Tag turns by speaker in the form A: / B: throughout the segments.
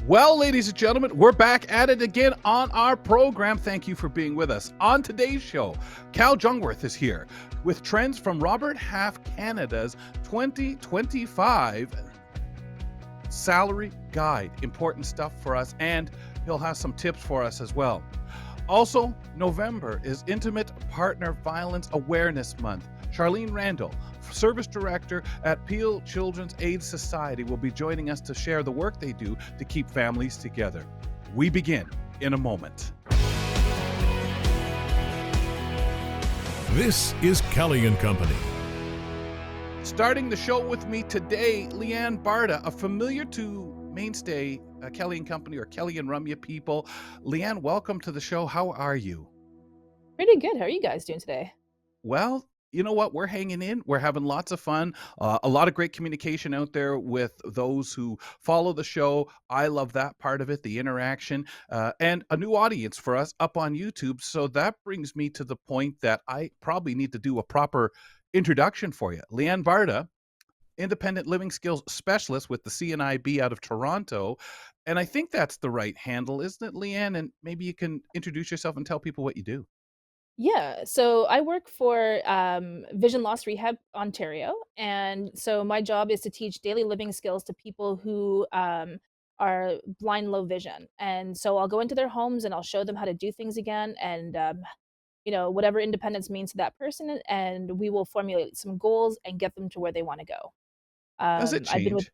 A: Well, ladies and gentlemen, we're back at it again on our program. Thank you for being with us. On today's show, Cal Jungwirth is here with trends from Robert Half Canada's 2025 salary guide. Important stuff for us, and he'll have some tips for us as well. Also, November is Intimate Partner Violence Awareness Month. Charlene Randall, Service Director at Peel Children's Aid Society, will be joining us to share the work they do to keep families together. We begin in a moment.
B: This is Kelly and Company.
A: Starting the show with me today, Leanne Baarda, a familiar to mainstay Kelly and Company or Kelly and Rumya people. Leanne, welcome to the show. How are you?
C: Pretty good. How are you guys doing today?
A: Well, you know what? We're hanging in. We're having lots of fun. A lot of great communication out there with those who follow the show. I love that part of it, the interaction, and a new audience for us up on YouTube. So that brings me to the point that I probably need to do a proper introduction for you. Leanne Baarda, Independent Living Skills Specialist with the CNIB out of Toronto. And I think that's the right handle, isn't it, Leanne? And maybe you can introduce yourself and tell people what you do.
C: Yeah, so I work for Vision Loss Rehab Ontario, and so my job is to teach daily living skills to people who are blind, low vision. And so I'll go into their homes and I'll show them how to do things again, and whatever independence means to that person, and we will formulate some goals and get them to where they want to go.
A: Does it
C: I've been with
A: change?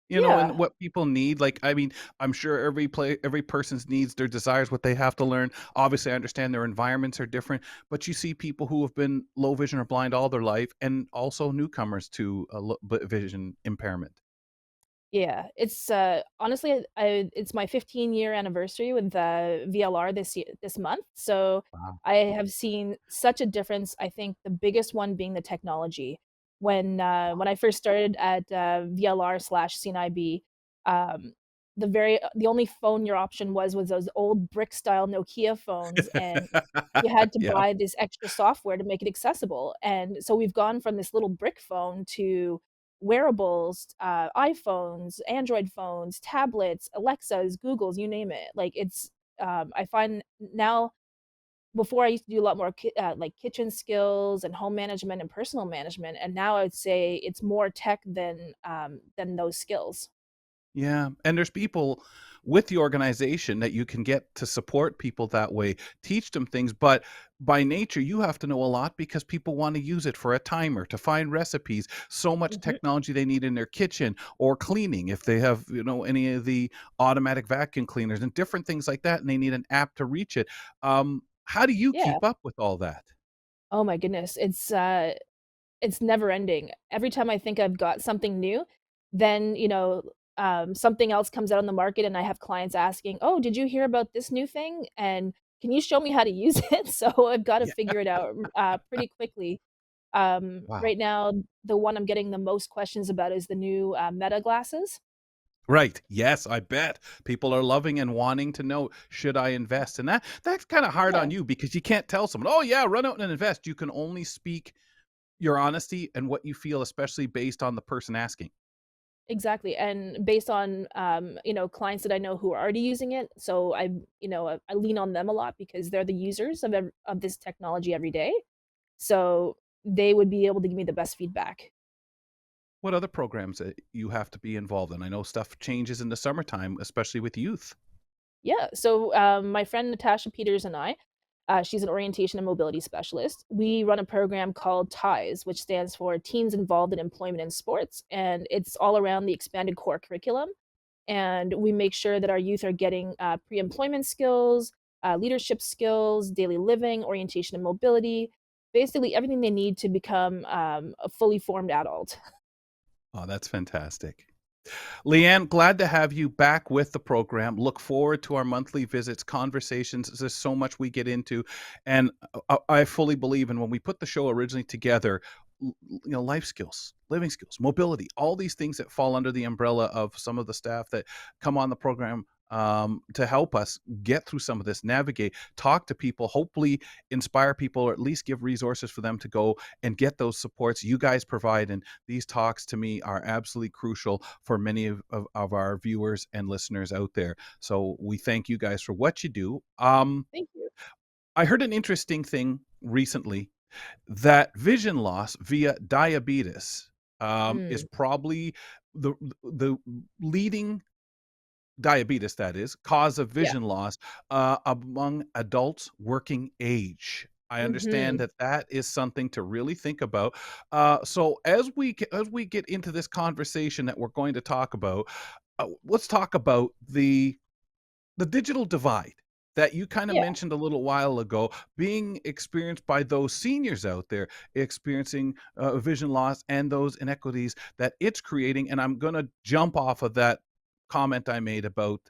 A: And
C: Yeah.
A: what people need, like, I mean, I'm sure every person's needs, their desires, what they have to learn. Obviously, I understand their environments are different, but you see people who have been low vision or blind all their life, and also newcomers to a vision impairment.
C: Yeah, it's honestly, it's my 15-year anniversary with VLR this month. So
A: Wow.
C: I have seen such a difference. I think the biggest one being the technology. When I first started at VLR slash CNIB, um, the only phone your option was those old brick style Nokia phones, and you had to
A: Yeah.
C: buy this extra software to make it accessible. And so we've gone from this little brick phone to wearables, iPhones, Android phones, tablets, Alexas, Googles, you name it. Like I find now, before I used to do a lot more like kitchen skills and home management and personal management, and now I'd say it's more tech than those skills.
A: Yeah, and there's people with the organization that you can get to support people that way, teach them things, but by nature, you have to know a lot because people want to use it for a timer, to find recipes, so much
C: Mhm.
A: technology they need in their kitchen or cleaning if they have, any of the automatic vacuum cleaners and different things like that, and they need an app to reach it. How do you
C: Yeah.
A: keep up with all that?
C: Oh my goodness. It's never ending. Every time I think I've got something new, then, something else comes out on the market and I have clients asking, "Oh, did you hear about this new thing? And can you show me how to use it?" So I've got to
A: Yeah.
C: figure it out pretty quickly.
A: Wow.
C: Right now, the one I'm getting the most questions about is the new Meta glasses.
A: Right. Yes, I bet. People are loving and wanting to know, should I invest? And that's kinda hard
C: Yeah,
A: on you because you can't tell someone, "Oh, yeah, run out and invest." You can only speak your honesty and what you feel, especially based on the person asking.
C: exactly. And based on clients that I know who are already using it, so I lean on them a lot because they're the users of this technology every day. So they would be able to give me the best feedback.
A: What other programs that you have to be involved in? I know stuff changes in the summertime, especially with youth.
C: Yeah. So my friend Natasha Peters and I, she's an orientation and mobility specialist. We run a program called TIES, which stands for Teens Involved in Employment and Sports, and it's all around the expanded core curriculum. And we make sure that our youth are getting pre-employment skills, leadership skills, daily living, orientation and mobility, basically everything they need to become a fully formed adult.
A: Oh, that's fantastic. Leanne, glad to have you back with the program. Look forward to our monthly visits, conversations. There's so much we get into, and I fully believe in when we put the show originally together. Life skills, living skills, mobility, all these things that fall under the umbrella of some of the staff that come on the program to help us get through some of this, navigate, talk to people, hopefully inspire people, or at least give resources for them to go and get those supports you guys provide. And these talks to me are absolutely crucial for many of our viewers and listeners out there. So we thank you guys for what you do.
C: Thank you.
A: I heard an interesting thing recently that vision loss via diabetes is
C: Mm,
A: probably the the leading diabetes, that is, cause of
C: yeah.
A: vision loss among adults working age. I understand
C: Mhm.
A: that that is something to really think about. So as we get into this conversation that we're going to talk about, let's talk about the digital divide that you kind of
C: Yeah.
A: mentioned a little while ago being experienced by those seniors out there experiencing vision loss and those inequities that it's creating. And I'm going to jump off of that comment I made about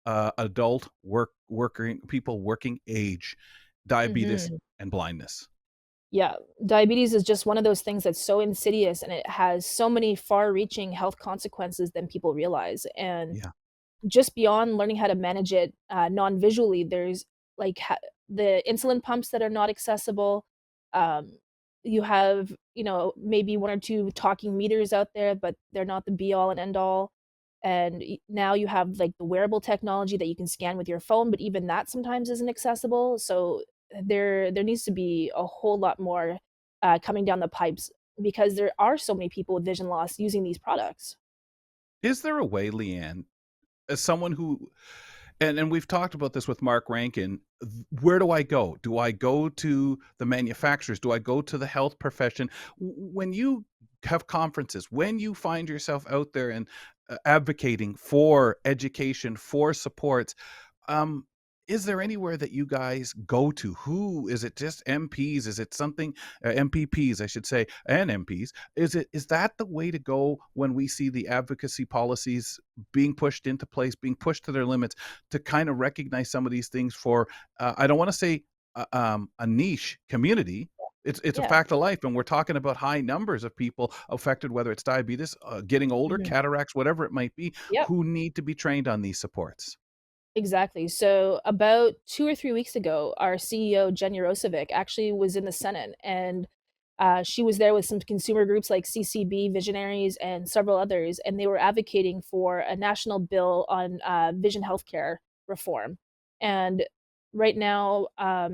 A: adult working people working age, diabetes
C: Mhm.
A: and blindness.
C: Yeah, diabetes is just one of those things that's so insidious, and it has so many far-reaching health consequences than people realize, and
A: Yeah.
C: just beyond learning how to manage it, non-visually, there's, like, the insulin pumps that are not accessible, um, you have, maybe 1 or 2 talking meters out there, but they're not the be all and end all, and now you have, like, the wearable technology that you can scan with your phone, but even that sometimes isn't accessible, so there needs to be a whole lot more, coming down the pipes because there are so many people with vision loss using these products.
A: Is there a way, Leanne, as someone who and we've talked about this with Mark Rankin, where do I go? Do I go to the manufacturers? Do I go to the health profession? When you have conferences, when you find yourself out there and advocating for education, for supports, um, is there anywhere that you guys go to? Who is it? Just MPs? Is it something MPPs, I should say, and MPs? Is that the way to go when we see the advocacy policies being pushed into place, being pushed to their limits, to kind of recognize some of these things for I don't want to say a niche community. It's a
C: Yeah.
A: fact of life, and we're talking about high numbers of people affected, whether it's diabetes, getting older,
C: Mhm.
A: cataracts, whatever it might be,
C: Yep.
A: who need to be trained on these supports.
C: Exactly. So about 2 or 3 weeks ago, our CEO, Jen Urosevic, actually was in the Senate, and, she was there with some consumer groups like CCB, Visionaries, and several others, and they were advocating for a national bill on, vision healthcare reform. And right now,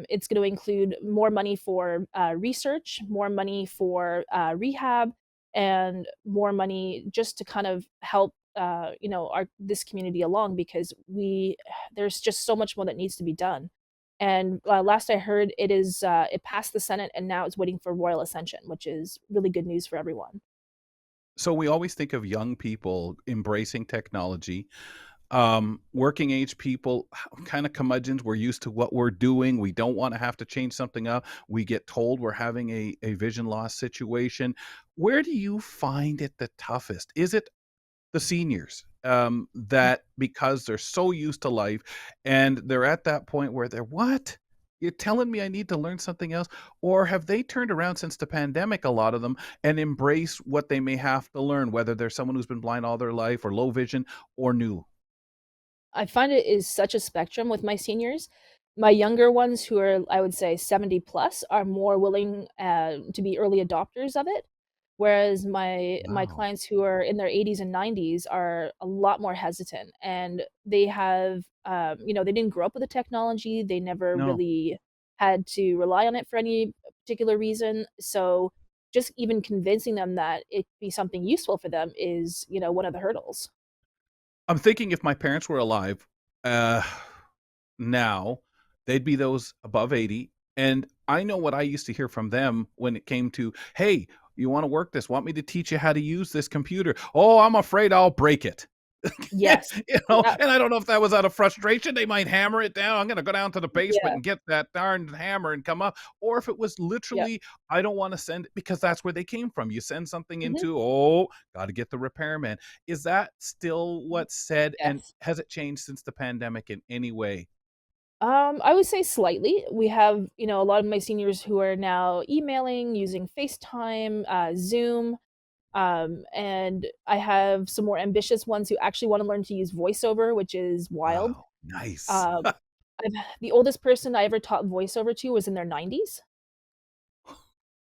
C: it's gonna include more money for, research, more money for, rehab, and more money just to kind of help, our this community along because there's just so much more that needs to be done. And, last I heard, it passed the Senate, and now it's waiting for royal ascension, which is really good news for everyone.
A: So we always think of young people embracing technology. Working age people, kind of curmudgeons. We're used to what we're doing. We don't want to have to change something up. We get told we're having a vision loss situation. Where do you find it the toughest? Is it the seniors, that because they're so used to life and they're at that point where they're, "What? You're telling me I need to learn something else?" Or have they turned around since the pandemic, a lot of them, and embrace what they may have to learn, whether they're someone who's been blind all their life or low vision or new?
C: I find it is such a spectrum with my seniors. My younger ones who are, I would say, 70 plus are more willing, to be early adopters of it, whereas my
A: Wow.
C: clients who are in their 80s and 90s are a lot more hesitant, and they have, they didn't grow up with the technology, they never
A: No.
C: really had to rely on it for any particular reason, so just even convincing them that it be something useful for them is, one of the hurdles.
A: I'm thinking if my parents were alive, uh, now, they'd be those above 80, and I know what I used to hear from them when it came to, "Hey, you wanna work this? Want me to teach you how to use this computer?" "Oh, I'm afraid I'll break it."
C: Yes. Yeah.
A: And I don't know if that was out of frustration, they might hammer it down, "I'm gonna go down to the basement
C: Yeah.
A: and get that darned hammer and come up," or if it was
C: Yep.
A: literally, "I don't wanna send it," because that's where they came from. You send something
C: Mhm.
A: into, "Oh, gotta get the repairman." Is that still what's said, and
C: Yes.
A: has it changed since the pandemic in any way?
C: I would say slightly. We have, a lot of my seniors who are now emailing, using FaceTime, Zoom. And I have some more ambitious ones who actually want to learn to use voiceover, which is wild.
A: Wow, nice.
C: Um, the oldest person I ever taught voiceover to was in their 90s.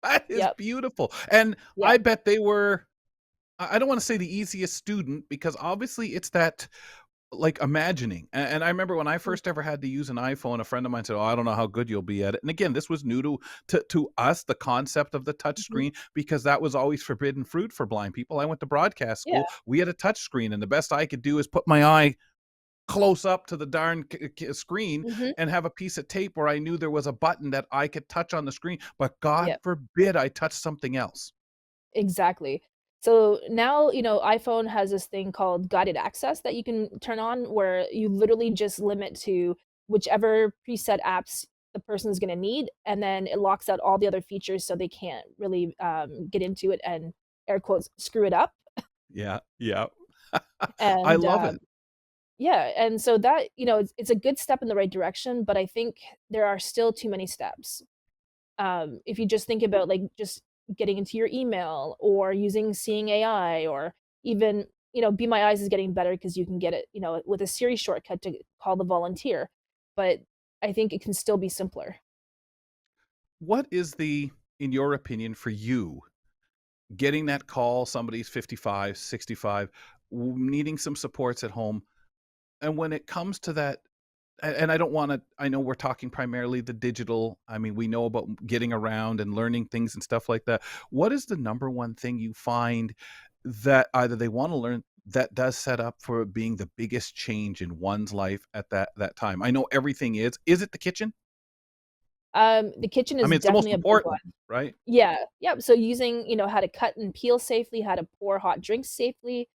A: That is
C: Yep.
A: beautiful, and
C: Yeah.
A: I bet they were I don't wanna say the easiest student because obviously it's that, like, imagining, and I remember when I
C: Mm,
A: first ever had to use an iPhone, a friend of mine said, "Oh, I don't know how good you'll be at it," and again, this was new to us, the concept of the touch
C: mhm.
A: screen, because that was always forbidden fruit for blind people. I went to broadcast
C: Yeah.
A: school, we had a touch screen, and the best I could do is put my eye close up to the darn screen
C: Mhm.
A: and have a piece of tape where I knew there was a button that I could touch on the screen, but God
C: Yep.
A: forbid I touch something else.
C: Exactly. So now, iPhone has this thing called guided access that you can turn on where you literally just limit to whichever preset apps the person is gonna need, and then it locks out all the other features so they can't really, get into it and, air quotes, "screw it up."
A: Yeah, yeah. I
C: And,
A: love it.
C: yeah, and so that, it's a good step in the right direction, but I think there are still too many steps. If you just think about, like, just getting into your email or using Seeing AI or even, Be My Eyes is getting better because you can get it, with a Siri shortcut to call the volunteer, but I think it can still be simpler.
A: What is in your opinion, for you, getting that call, somebody's 55, 65, needing some supports at home, and when it comes to that, and I don't wanna I know we're talking primarily the digital, I mean, we know about getting around and learning things and stuff like that. What is the number one thing you find that either they wanna learn that does set up for being the biggest change in one's life at that time? I know everything is. Is it the kitchen?
C: The kitchen
A: I
C: is
A: mean, it's the most
C: definitely a big one.
A: important, right?
C: Yeah, yep, so using, how to cut and peel safely, how to pour hot drinks safely,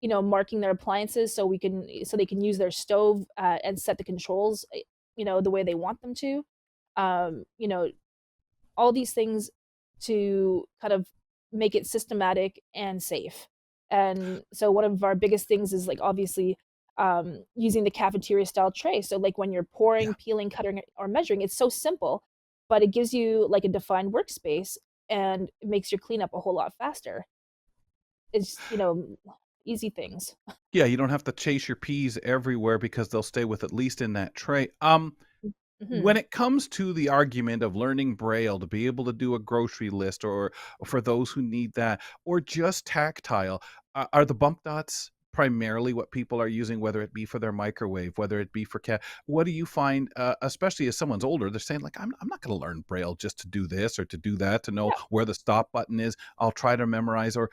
C: marking their appliances so they can use their stove, and set the controls, the way they want them to. All these things to kind of make it systematic and safe. And so one of our biggest things is, like, obviously, using the cafeteria style tray. So, like, when you're
A: Yeah.
C: pouring, peeling, cutting, or measuring, it's so simple, but it gives you, like, a defined workspace and it makes your cleanup a whole lot faster. It's, easy things.
A: Yeah, you don't have to chase your peas everywhere because they'll stay with at least in that tray. When
C: Mhm.
A: it comes to the argument of learning Braille to be able to do a grocery list or for those who need that, or just tactile, are the bump dots primarily what people are using, whether it be for their microwave, whether it be for cat? What do you find, especially as someone's older, they're saying like, I'm not going to learn Braille just to do this or to do that, to know
C: Yeah.
A: where the stop button is. I'll try to memorize. Or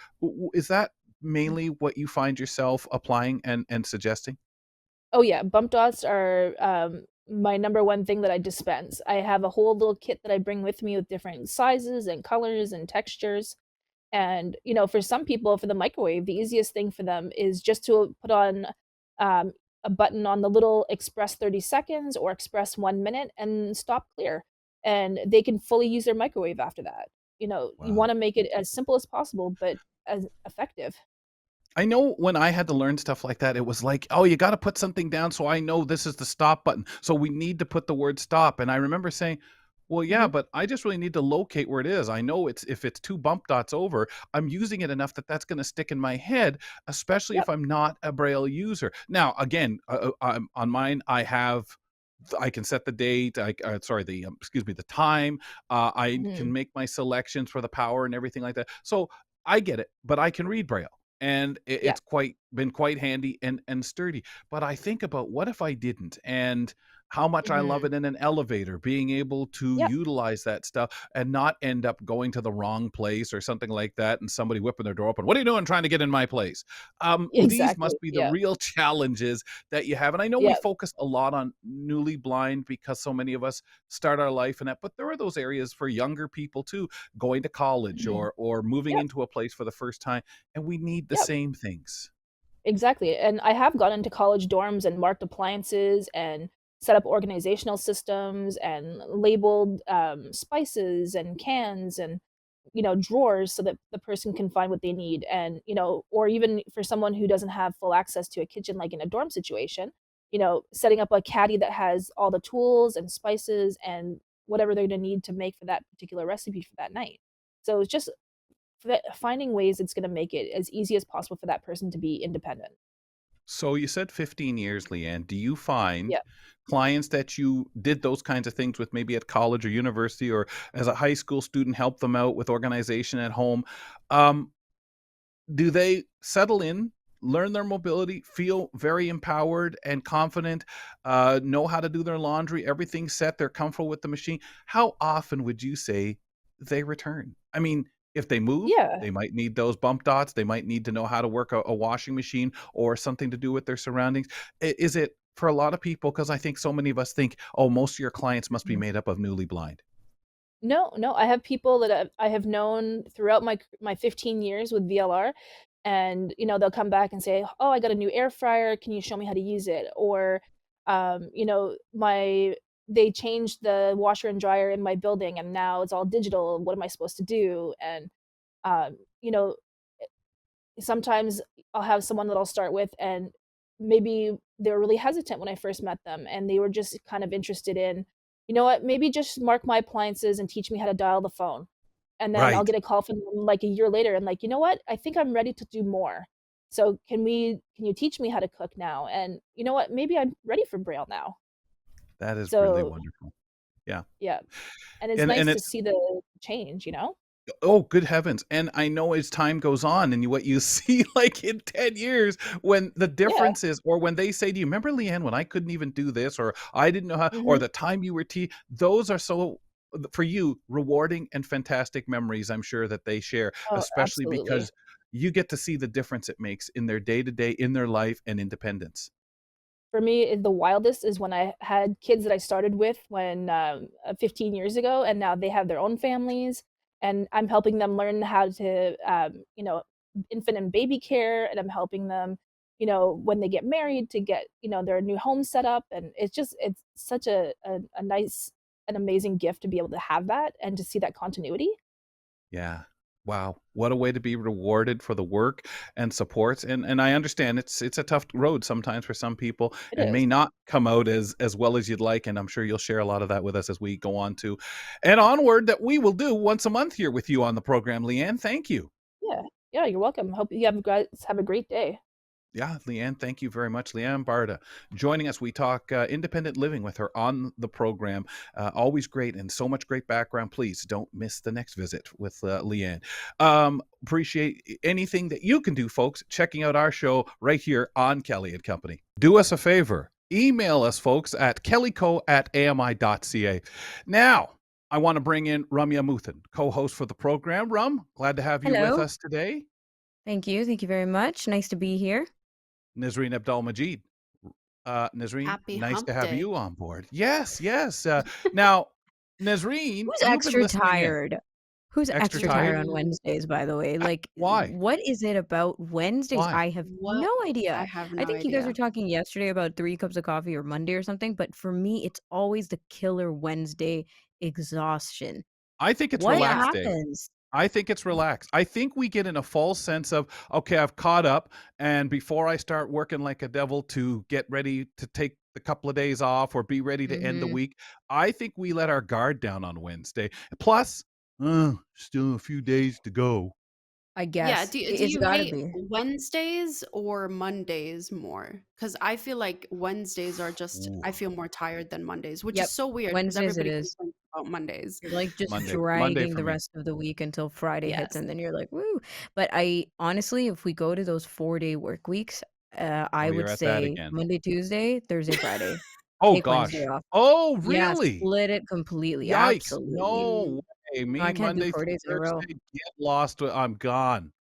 A: is that
C: Mm.
A: mainly what you find yourself applying and suggesting?
C: Oh, yeah, bump dots are, my number one thing that I dispense. I have a whole little kit that I bring with me with different sizes and colors and textures, and, for some people, for the microwave, the easiest thing for them is just to put on, um, a button on the little express 30 seconds or express 1 minute and stop clear, and they can fully use their microwave after that. You
A: Wow.
C: wanna make it as simple as possible, but as effective.
A: I know when I had to learn stuff like that, it was like, "Oh, you gotta put something down so I know this is the stop button. So we need to put the word stop." And I remember saying, "Well, yeah,
C: Mhm.
A: but I just really need to locate where it is. I know it's if it's 2 bump dots over, I'm using it enough that that's gonna stick in my head, especially if
C: Yep.
A: I'm not a Braille user." Now, again, on mine, I can set the date, sorry, excuse me, the time. I can
C: Mhm.
A: make my selections for the power and everything like that. So I get it, but I can read Braille, and
C: Yeah.
A: it's quite handy and sturdy. But I think about what if I didn't, and how much I love
C: Mhm.
A: it in an elevator, being able to
C: Yep.
A: utilize that stuff and not end up going to the wrong place or something like that, and somebody whipping their door open. What are you doing trying to get in my place? These
C: Exactly.
A: must be the
C: Yeah.
A: real challenges that you have. And I know we
C: Yep.
A: focus a lot on newly blind because so many of us start our life in that, but there are those areas for younger people too, going to college
C: Mhm.
A: or moving
C: Yep.
A: into a place for the first time, and we need the
C: Yep.
A: same things.
C: Exactly, and I have gone into college dorms and marked appliances and set up organizational systems and labeled, spices and cans and, drawers so that the person can find what they need and, or even for someone who doesn't have full access to a kitchen, like in a dorm situation, setting up a caddy that has all the tools and spices and whatever they're gonna need to make for that particular recipe for that night. So it's just finding ways it's going to make it as easy as possible for that person to be independent.
A: So you said 15 years, Leanne. Do you find
C: Yeah.
A: clients that you did those kinds of things with, maybe at college or university, or as a high school student, help them out with organization at home? Um, do they settle in, learn their mobility, feel very empowered and confident, know how to do their laundry, everything's set, they're comfortable with the machine? How often would you say they return? I mean, if they move,
C: Yeah.
A: they might need those bump dots, they might need to know how to work a washing machine or something to do with their surroundings. Is it for a lot of people? Because I think so many of us think, oh, most of your clients must be
C: Mhm.
A: made up of newly blind.
C: No, no, I have people that I have known throughout my 15 years with VLR, and, they'll come back and say, "Oh, I got a new air fryer, can you show me how to use it?" Or, they changed the washer and dryer in my building, and now it's all digital, what am I supposed to do? And, um, you know sometimes I'll have someone that I'll start with, and maybe they were really hesitant when I first met them, and they were just kind of interested in, "You know what? Maybe just mark my appliances and teach me how to dial the phone." And then I'll
A: Right.
C: get a call from them, like, a year later and like, "You know what? I think I'm ready to do more. So can you teach me how to cook now? And you know what? Maybe I'm ready for Braille now."
A: That is really
C: So,
A: wonderful. Yeah.
C: yeah, and it's
A: And
C: nice to
A: it's
C: see the change, you know?
A: Oh, good heavens, and I know as time goes on and what you see, like, in 10 years when the
C: Yeah.
A: differences, or when they say, "Do you remember, Leanne, when I couldn't even do this?" Or, "I didn't know how," or,
C: Mhm.
A: "The time you were those are so, for you, rewarding and fantastic memories, I'm sure that they share,
C: Oh,
A: especially
C: absolutely.
A: because you get to see the difference it makes in their day-to-day, in their life and independence.
C: For me, the wildest is when I had kids that I started with 15 years ago, and now they have their own families, and I'm helping them learn how to, infant and baby care, and I'm helping them, when they get married to get, their new home set up, and it's such a nice and amazing gift to be able to have that and to see that continuity.
A: Yeah. Wow. What a way to be rewarded for the work and supports. And I understand it's a tough road sometimes for some people,
C: It
A: and
C: is.
A: may not come out as well as you'd like. And I'm sure you'll share a lot of that with us as we go on to and onward, that we will do once a month here with you on the program. Leanne, thank you.
C: Yeah. Yeah, you're welcome. Hope you guys have a great day.
A: Yeah, Leanne, thank you very much. Leanne Baarda joining us. We talk independent living with her on the program. Always great, and so much great background. Please don't miss the next visit with Leanne. Appreciate anything that you can do, folks, checking out our show right here on Kelly and Company. Do us a favor. Email us, folks, at kellyco@ami.ca. Now, I want to bring in Ramya Muthan, co-host for the program. Rum, glad to have you with
B: Hello.
A: us today.
B: Thank you. Thank you very much. Nice to be here.
A: Nazreen Abdul-Majid. Nazreen,
D: Happy
A: nice
D: hump
A: to have
D: day.
A: you on board. Yes, yes. Now, Nazreen,
B: Who's
A: you've been
B: extra
A: listening in.
B: tired? Who's
A: Extra
B: extra
A: tired?
B: tired on
D: Mm,
B: Wednesdays, by the way? Like,
A: Why?
B: what is it about Wednesdays?
A: Why?
B: I have
D: what?
B: no
D: I
B: idea.
D: have
B: I
D: no
B: think you guys were
D: idea.
B: talking yesterday about 3 cups of coffee or Monday or something, but for me, it's always the killer Wednesday exhaustion.
A: I think it's
B: What
D: Yeah.
A: relaxed day.
B: happens?
A: I think it's relaxed. I think we get in a false sense of, okay, I've caught up, and before I start working like a devil to get ready to take the couple of days off or be ready to end the
B: Mhm.
A: week, I think we let our guard down on Wednesday. Plus, still a few days to go.
B: I
D: Yeah,
B: guess.
D: do
B: It's
D: you
B: gotta
D: hate
B: be.
D: Wednesdays or Mondays more? Because I feel like Wednesdays are just
A: Ooh,
D: I feel more tired than Mondays, which is
B: Yep.
D: so weird because
B: Wednesdays it
D: everybody
B: is.
D: complains about Mondays.
B: You're, like, just
A: Monday
B: dragging
A: for
B: the
A: me.
B: rest of the week until Friday hits,
D: Yes.
B: and then you're like, "Woo." But I honestly, if we go to those 4-day work weeks,
A: Oh,
B: I
A: you're
B: would
A: at that
B: say
A: again.
B: Monday, Tuesday, Thursday, Friday.
A: Oh
B: Take Wednesday
A: gosh.
B: off.
A: Oh,
B: Yeah,
A: really?
B: split it completely,
A: Yikes.
B: absolutely.
A: No
D: Mm.
A: way.
B: No,
A: Me,
B: I can't do
A: Monday
B: 4
A: through
B: days in a row.
A: Thursday, get lost. I'm gone.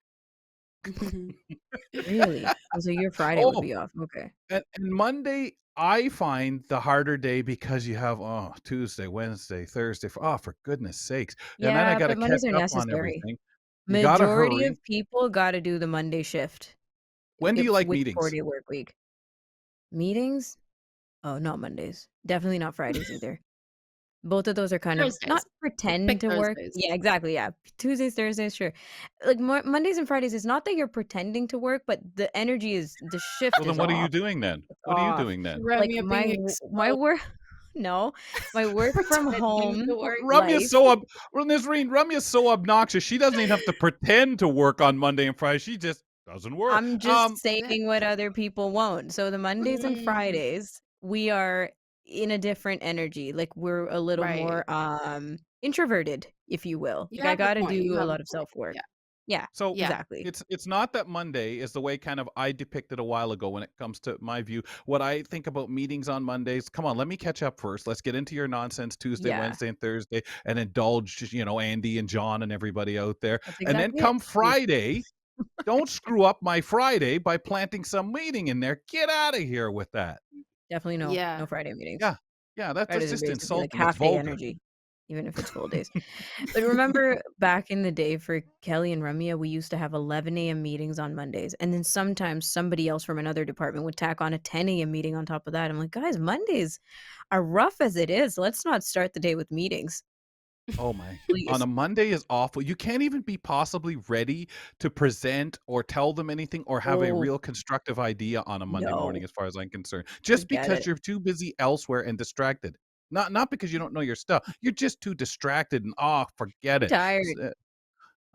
B: Really? Oh, so your Friday would
A: Oh,
B: be off, okay.
A: and Monday, I find the harder day because you have, Tuesday, Wednesday, Thursday. For goodness sakes. And then I
B: Yeah,
A: gotta
B: but
A: catch
B: Mondays are
A: up on
B: necessary.
A: everything. You gotta
B: Majority
A: hurry.
B: of people gotta do the Monday shift
A: When do you
B: if
A: like
B: with
A: meetings?
B: 4-day work week. Meetings? Oh, not Mondays. Definitely not Fridays either. Both of those are kind of not
D: Thursdays.
B: pretend
D: Pick
B: to work.
D: Thursdays.
B: Yeah, exactly, yeah. Tuesdays, Thursdays, sure. Like, Mondays and Fridays, it's not that you're pretending to work, but the shift
A: Well,
B: is
A: then what are you
B: off.
A: doing then?
B: It's
A: What are you
B: off.
A: doing then?
B: Like,
D: Remya being
B: my
D: exposed.
B: work No, my work from
D: Pretending
B: home
D: to work.
A: Ramya's
B: life.
A: so Nazreen, Ramya's so obnoxious. She doesn't even have to pretend to work on Monday and Friday. She just doesn't work.
B: I'm just
D: Yeah.
B: saying what other people won't. So the Mondays and
D: Mm,
B: Fridays, we are in a different energy. Like we're a little
D: right.
B: more introverted, if you will.
D: You
B: Like I
D: have a
B: got to
D: point. You
B: do a
D: have a
B: lot of
D: point.
B: self-work.
D: Yeah.
B: Yeah,
A: So
D: Yeah.
B: exactly.
A: it's not that Monday is the way kind of I depicted a while ago when it comes to my view. What I think about meetings on Mondays. Come on, let me catch up first. Let's get into your nonsense Tuesday,
B: Yeah,
A: Wednesday, and Thursday, and indulge, Andy and John and everybody out there.
B: that's
A: And then
B: exactly it.
A: come Friday, don't screw up my Friday by planting some meeting in there. Get out of here with that.
B: Definitely no
D: Yeah.
B: Friday meetings.
A: Yeah, yeah, that's
B: Fridays are
A: just
B: basically like
A: insulting. That's
B: half day
A: vulgar.
B: energy, even if it's full days. But remember back in the day for Kelly and Ramya, we used to have 11 a.m. meetings on Mondays. And then sometimes somebody else from another department would tack on a 10 a.m. meeting on top of that. I'm like, guys, Mondays are rough as it is. Let's not start the day with meetings,
A: Oh my. On
B: please.
A: a Monday is awful. You can't even be possibly ready to present or tell them anything or have a
B: Oh,
A: real constructive idea on a Monday morning
B: no.
A: as far as I'm concerned. Just
B: Forget
A: because
B: it.
A: you're too busy elsewhere and distracted. Not because you don't know your stuff. You're just too distracted and forget it.
B: Tired.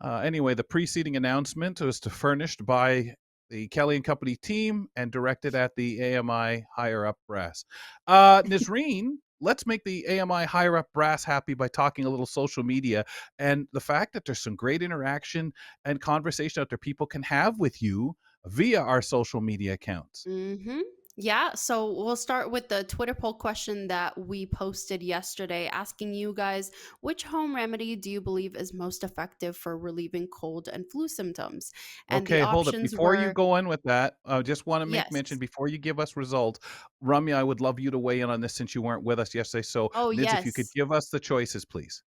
A: Anyway, the preceding announcement was furnished by the Kelly and Company team and directed at the AMI higher up brass. Nazreen, let's make the AMI higher up brass happy by talking a little social media and the fact that there's some great interaction and conversation out there people can have with you via our social media accounts.
D: Mm-hmm. Yeah, so we'll start with the Twitter poll question that we posted yesterday, asking you guys which home remedy do you believe is most effective for relieving cold and flu symptoms? And the
A: Okay, hold it.
D: options
A: Before you
D: were
A: go in with that, I just want to make mention
D: yes.
A: before you give us results. Rumya, I would love you to weigh in on this since you weren't with us yesterday. So,
D: Oh,
A: Nids, if you could
D: yes.
A: give us the choices, please.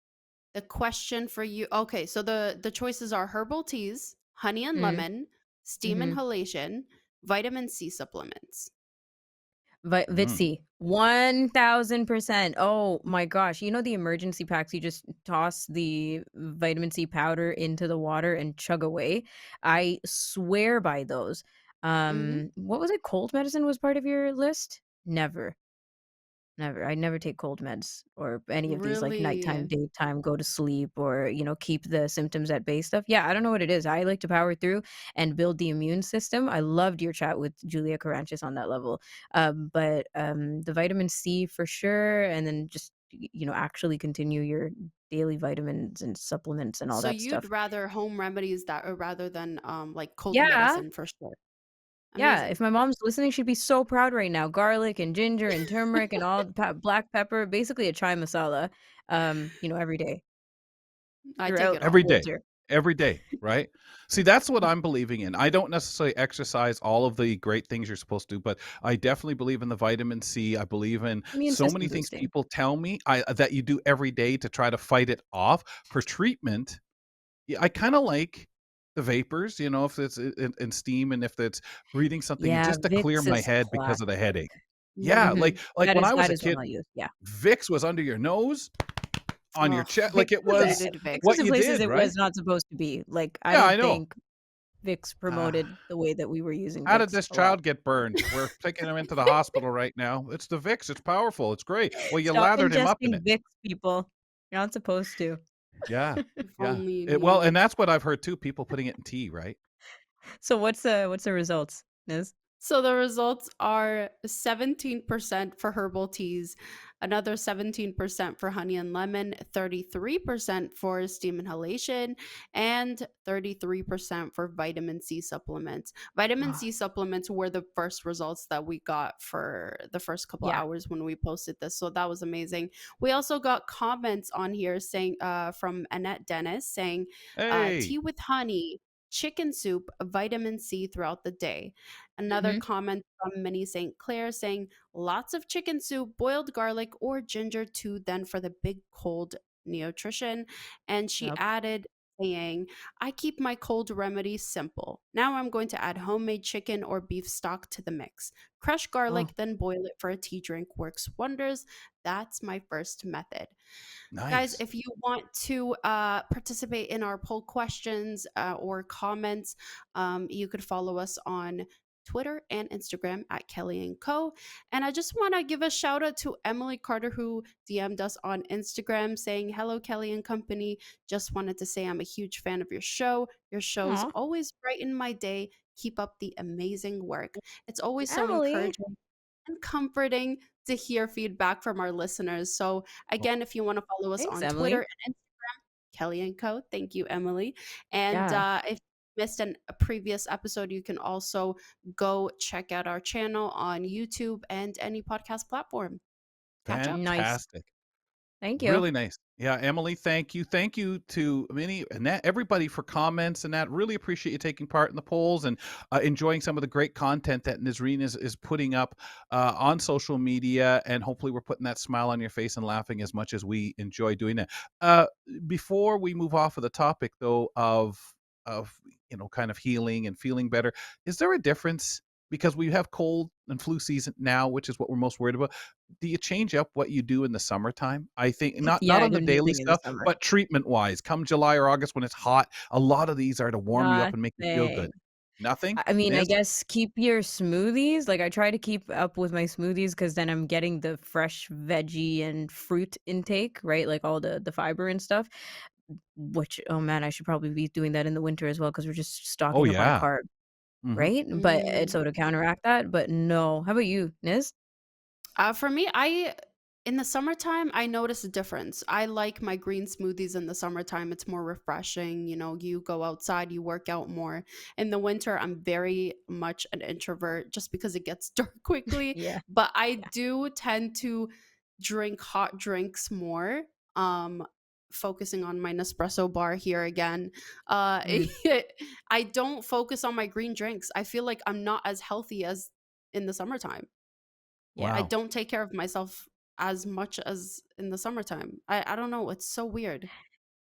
D: The question for you. Okay, so the choices are herbal teas, honey and
B: Mm,
D: lemon, steam
B: hmm
D: inhalation, vitamin C supplements.
A: Mm.
B: Vitsi, 1000%. Oh my gosh. You know the emergency packs, you just toss the vitamin C powder into the water and chug away. I swear by those.
D: Mm-hmm.
B: What was it? Cold medicine was part of your list? Never. Never. I never take cold meds or any of these like nighttime,
D: Really?
B: daytime, go to sleep or, keep the symptoms at bay stuff. Yeah, I don't know what it is. I like to power through and build the immune system. I loved your chat with Julia Caranchis on that level. But the vitamin C for sure. And then just, actually continue your daily vitamins and supplements and all
D: So
B: that
D: you'd
B: stuff.
D: rather home remedies that rather than like cold
B: Yeah.
D: medicine for sure.
B: Yeah,
D: Amazing.
B: if my mom's listening, she'd be so proud right now. Garlic and ginger and turmeric and all the black pepper, basically a chai masala, every day
D: I take
B: throughout
D: it
A: Every
D: all.
A: day.
B: winter.
A: Every day, right? See, that's what I'm believing in. I don't necessarily exercise all of the great things you're supposed to, but I definitely believe in the vitamin C. I believe in
B: Immune
A: so
B: system
A: many things
B: boosting.
A: people tell me that you do every day to try to fight it off. For treatment, yeah, I kind of like the vapors, if it's in steam and if it's breathing something
B: Yeah,
A: just to clear
B: Vicks
A: my
B: is
A: head because of the
B: classic.
A: headache. Yeah,
D: Mm-hmm.
A: like
B: That
A: when
B: is
A: I was
B: that
A: a
B: is one
A: kid,
B: I'll use. Yeah.
A: Vicks was under your nose, on your
D: Oh,
A: chest, like
B: Vicks
A: it
B: was
A: was
D: hated
B: Vicks
D: Vic.
B: was
A: what
B: in
A: you
B: places
A: did,
B: it
A: right?
B: was not supposed to be. Like, I
A: Yeah, I
B: don't
A: know.
B: think Vicks
A: Ah,
B: promoted the way that we were using
A: how did
B: Vicks
A: this
B: a lot.
A: child get burned? We're taking him into the hospital right now. It's the Vicks. It's powerful. It's great. Well, you
B: Stop
A: lathered him up in
B: ingesting
A: it.
B: Vicks, people. You're not supposed to.
A: Yeah,
D: If
A: yeah.
D: only you
A: Well,
D: knew.
A: and that's what I've heard too. People putting it in tea, right?
B: So what's the results, Niz?
D: So the results are 17% for herbal teas, another 17% for honey and lemon, 33% for steam inhalation, and 33% for vitamin C supplements. Vitamin
B: Ah,
D: C supplements were the first results that we got for the first couple
B: yeah.
D: hours when we posted this. So that was amazing. We also got comments on here saying from Annette Dennis saying
A: Hey,
D: tea with honey, chicken soup, vitamin C throughout the day. Another
B: Mhm.
D: comment from Minnie St. Clair saying lots of chicken soup, boiled garlic, or ginger too, then for the big cold nutrition. And she
B: Yep.
D: added, saying, I keep my cold remedy simple. Now I'm going to add homemade chicken or beef stock to the mix. Crush
B: Oh,
D: garlic, then boil it for a tea drink works wonders. That's my first method. Guys,
A: nice.
D: if you want to participate in our poll questions or comments, you could follow us on Twitter and Instagram at Kelly and Co. And I just want to give a shout out to Emily Carter, who DM'd us on Instagram saying, "Hello, Kelly and Company. Just wanted to say I'm a huge fan of your show. Your shows
B: Aw,
D: always brighten my day. Keep up the amazing work." It's always so
B: Emily.
D: encouraging and comforting to hear feedback from our listeners. So, again, if you want to follow us
B: Thanks,
D: on Twitter
B: Emily.
D: and Kelly and Co. Thank you, Emily. And
B: Yeah.
D: if you missed a previous episode, you can also go check out our channel on YouTube and any podcast platform. Catch up.
B: Nice.
A: Fantastic.
B: Thank you.
A: Really nice. Yeah, Emily, thank you. Thank you to Minnie and that, everybody for comments and that. Really appreciate you taking part in the polls and enjoying some of the great content that Nazreen is putting up on social media. And hopefully we're putting that smile on your face and laughing as much as we enjoy doing that. Before we move off of the topic, though, of kind of healing and feeling better, is there a difference? Because we have cold and flu season now, which is what we're most worried about. Do you change up what you do in the summertime? I think not
B: Yeah, I
A: on the
B: do
A: daily
B: nothing in the
A: stuff,
B: summer.
A: but treatment-wise. Come July or August when it's hot, a lot of these are to warm you up and make you feel good.
B: Nothing.
A: Nothing?
B: I mean, I
A: Miss?
B: guess keep your smoothies. Like I try to keep up with my smoothies because then I'm getting the fresh veggie and fruit intake, right? Like all the fiber and stuff. Which, oh man, I should probably be doing that in the winter as well because we're just
A: Oh,
B: stocking up on
A: yeah.
B: carbs,
A: Mhm.
B: right? But
D: Mm.
B: so to counteract that, but no. How about you, Niz?
D: For me, I in the summertime, I notice a difference. I like my green smoothies in the summertime. It's more refreshing. You know, you go outside, you work out more. In the winter, I'm very much an introvert just because it gets dark quickly.
B: Yeah.
D: But I
B: Yeah.
D: do tend to drink hot drinks more. Um, Focusing on my Nespresso bar here again. Uh,
B: Mm,
D: I don't focus on my green drinks. I feel like I'm not as healthy as in the summertime.
B: yeah.
D: I
A: Wow.
D: don't take care of myself as much as in the summertime. I don't know, it's so weird.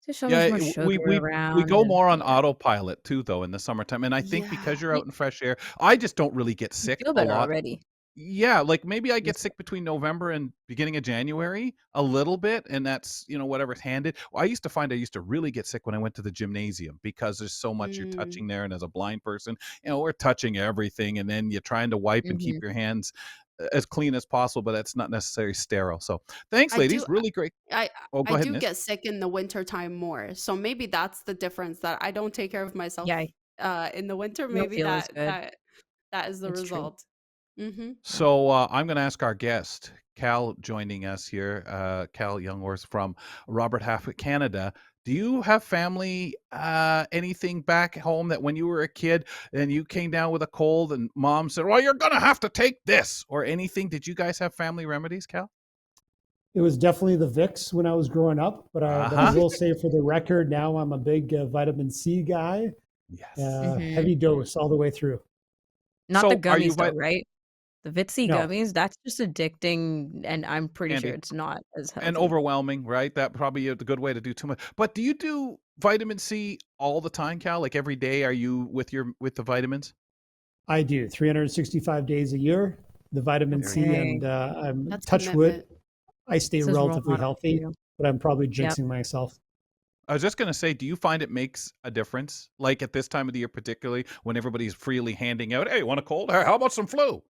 B: There's so
A: Yeah,
B: much more sugar
A: we
B: around
A: go
B: and
A: more on
B: yeah.
A: autopilot too, though, in the summertime, and I think
D: Yeah.
A: because you're out in fresh air, I just don't really get
B: You
A: sick
B: feel
A: a
B: better
A: lot.
B: already.
A: Yeah, like, maybe I get
B: That's
A: sick between November and beginning of January a little bit, and that's, whatever's handed. Well, I used to really get sick when I went to the gymnasium because there's so much you're
D: Mm,
A: touching there, and as a blind person, we're touching everything, and then you're trying to wipe and keep
B: mhm.
A: your hands as clean as possible, but that's not necessarily sterile. So, thanks,
D: I do
A: ladies. Really great.
D: I
A: Oh,
D: I
A: go ahead,
D: do
A: Nis.
D: get sick in the winter time more. So maybe that's the difference, that I don't take care of
B: Yeah,
D: myself in the winter.
B: you don't
D: Maybe
B: feel as good.
D: that is the
B: It's true.
D: result. Mhm.
B: Yeah.
A: So I'm going to ask our guest, Cal, joining us here, Cal Jungwirth from Robert Half Canada. Do you have family, anything back home that when you were a kid and you came down with a cold and mom said, well, you're going to have to take this or anything? Did you guys have family remedies, Cal?
E: It was definitely the Vicks when I was growing up, but I
A: Uh-huh.
E: will say for the record, now I'm a big vitamin C guy,
A: Yes.
B: Mhm.
E: heavy dose all the way through.
B: Not the
A: So are you
B: gummies though, right? The Vitsy
E: No,
B: gummies, that's just addicting, and I'm pretty sure
A: Andy?
B: it's not as
A: And
B: healthy.
A: overwhelming, right? That probably is a good way to do too much. But do you do vitamin C all the time, Cal? Like every day, are you with the vitamins?
E: I do 365 days a year, the vitamin
A: Very
E: C,
A: good.
B: Okay.
E: and I'm
D: That's
E: touch wood.
D: commitment.
E: I stay
B: This is role
E: relatively
B: model for
E: healthy,
B: you.
E: but I'm probably
B: Yep.
E: jinxing myself.
A: I was just gonna say, do you find it makes a difference? Like at this time of the year, particularly when everybody's freely handing out, "Hey, want a cold? Hey, how about some flu?"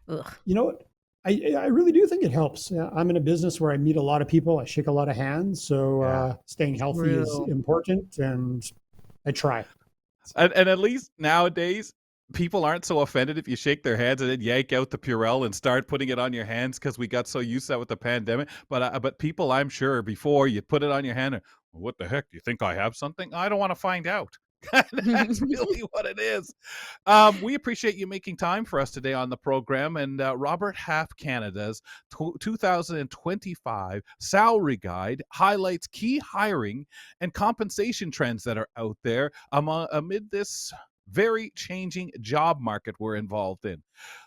B: Ugh.
E: You know what? I really do think it helps. I'm in a business where I meet a lot of people. I shake a lot of hands, so
A: Yeah.
E: staying healthy is
B: True.
E: important, and I try.
A: And at least nowadays, people aren't so offended if you shake their hands and then yank out the Purell and start putting it on your hands because we got so used to that with the pandemic. But people, I'm sure, before you put it on your hand, well, what the heck? Do you think I have something? I don't want to find out. That's really what it is. We appreciate you making time for us today on the program. And Robert Half Canada's 2025 salary guide highlights key hiring and compensation trends that are out there amid this very changing job market we're involved in.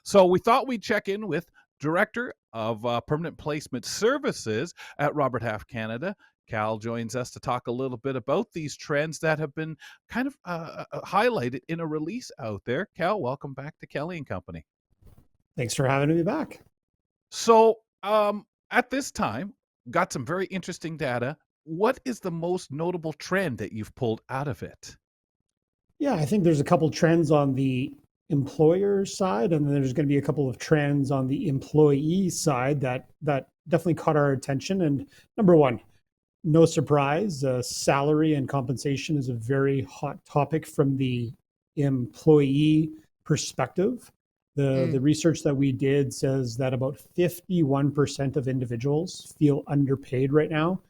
A: So we thought we'd check in with Director of Permanent Placement Services at Robert Half Canada. Cal joins us to talk a little bit about these trends that have been kind of highlighted in a release out there. Cal, welcome back to Kelly and Company.
E: Thanks for having me back.
A: So, at this time, got some very interesting data. What is the most notable trend that you've pulled out of it?
E: Yeah, I think there's a couple trends on the employer side, and then there's going to be a couple of trends on the employee side that definitely caught our attention. And number one, no surprise, salary and compensation is a very hot topic from the employee perspective. The research that we did says that about 51% of individuals feel underpaid right now.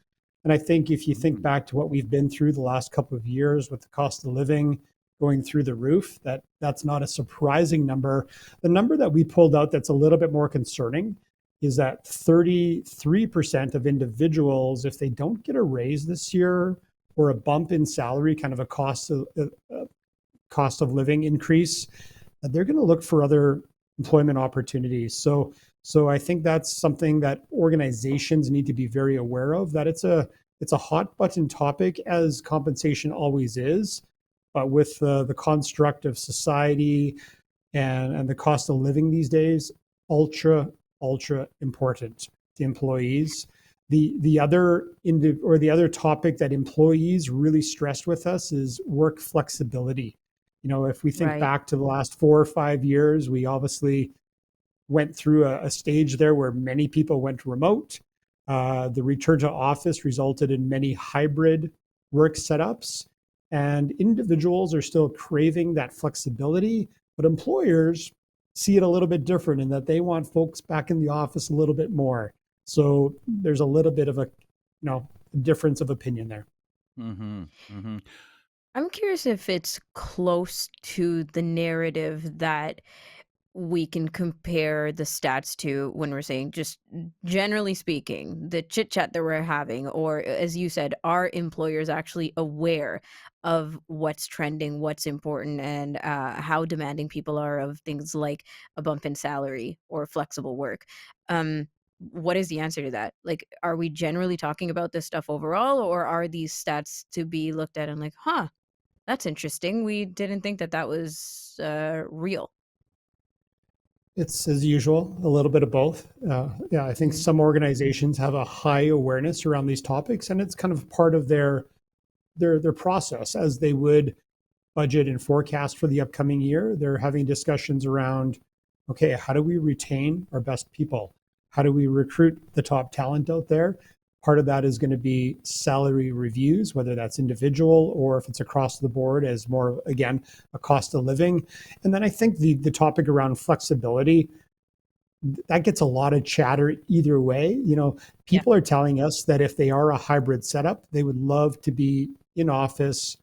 E: And I think if you think back to what we've been through the last couple of years with the cost of living going through the roof, that's not a surprising number. The number that we pulled out that's a little bit more concerning is that 33% of individuals, if they don't get a raise this year or a bump in salary, kind of a cost of living increase, they're going to look for other employment opportunities. So I think that's something that organizations need to be very aware of, that it's a hot button topic, as compensation always is. But with the construct of society and the cost of living these days, ultra important to employees. The other topic that employees really stressed with us is work flexibility. If we think back to the last 4 or 5 years, we obviously went through a stage there where many people went remote. The return to office resulted in many hybrid work setups, and individuals are still craving that flexibility, but employers see it a little bit different in that they want folks back in the office a little bit more. So there's a little bit of a difference of opinion there.
A: Mm-hmm. Mm-hmm.
B: I'm curious if it's close to the narrative that we can compare the stats to when we're saying, just generally speaking, the chit chat that we're having, or as you said, are employers actually aware of what's trending, what's important, and how demanding people are of things like a bump in salary or flexible work. What is the answer to that? Like, are we generally talking about this stuff overall, or are these stats to be looked at and like, that's interesting, we didn't think that was real?
E: It's, as usual, a little bit of both. I think some organizations have a high awareness around these topics, and it's kind of part of their process as they would budget and forecast for the upcoming year. They're having discussions around, okay, how do we retain our best people? How do we recruit the top talent out there? Part of that is going to be salary reviews, whether that's individual or if it's across the board as more, again, a cost of living. And then I think the topic around flexibility, that gets a lot of chatter either way. People are telling us that if they are a hybrid setup, they would love to be in office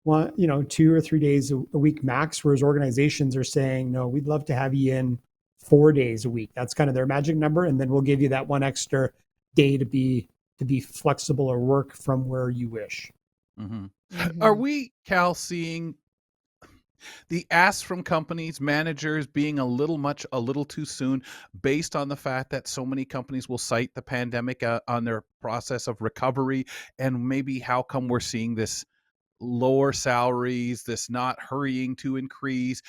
E: 2 or 3 days a week max, whereas organizations are saying, no, we'd love to have you in 4 days a week. That's kind of their magic number. And then we'll give you that one extra day to be flexible or work from where you wish.
A: Mm-hmm. Are we, Cal, seeing the ask from companies, managers being a little too soon, based on the fact that so many companies will cite the pandemic on their process of recovery? And maybe how come we're seeing this lower salaries, this not hurrying to increase,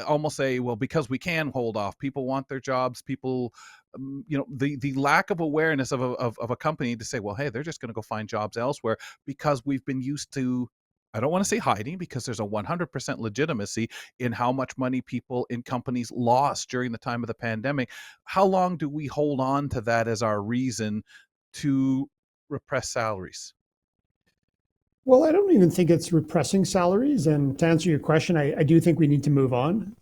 A: almost say, well, because we can hold off, people want their jobs, people, the lack of awareness of a company to say, well, hey, they're just going to go find jobs elsewhere, because we've been used to, I don't want to say hiding, because there's a 100% legitimacy in how much money people in companies lost during the time of the pandemic. How long do we hold on to that as our reason to repress salaries?
E: Well, I don't even think it's repressing salaries. And to answer your question, I do think we need to move on.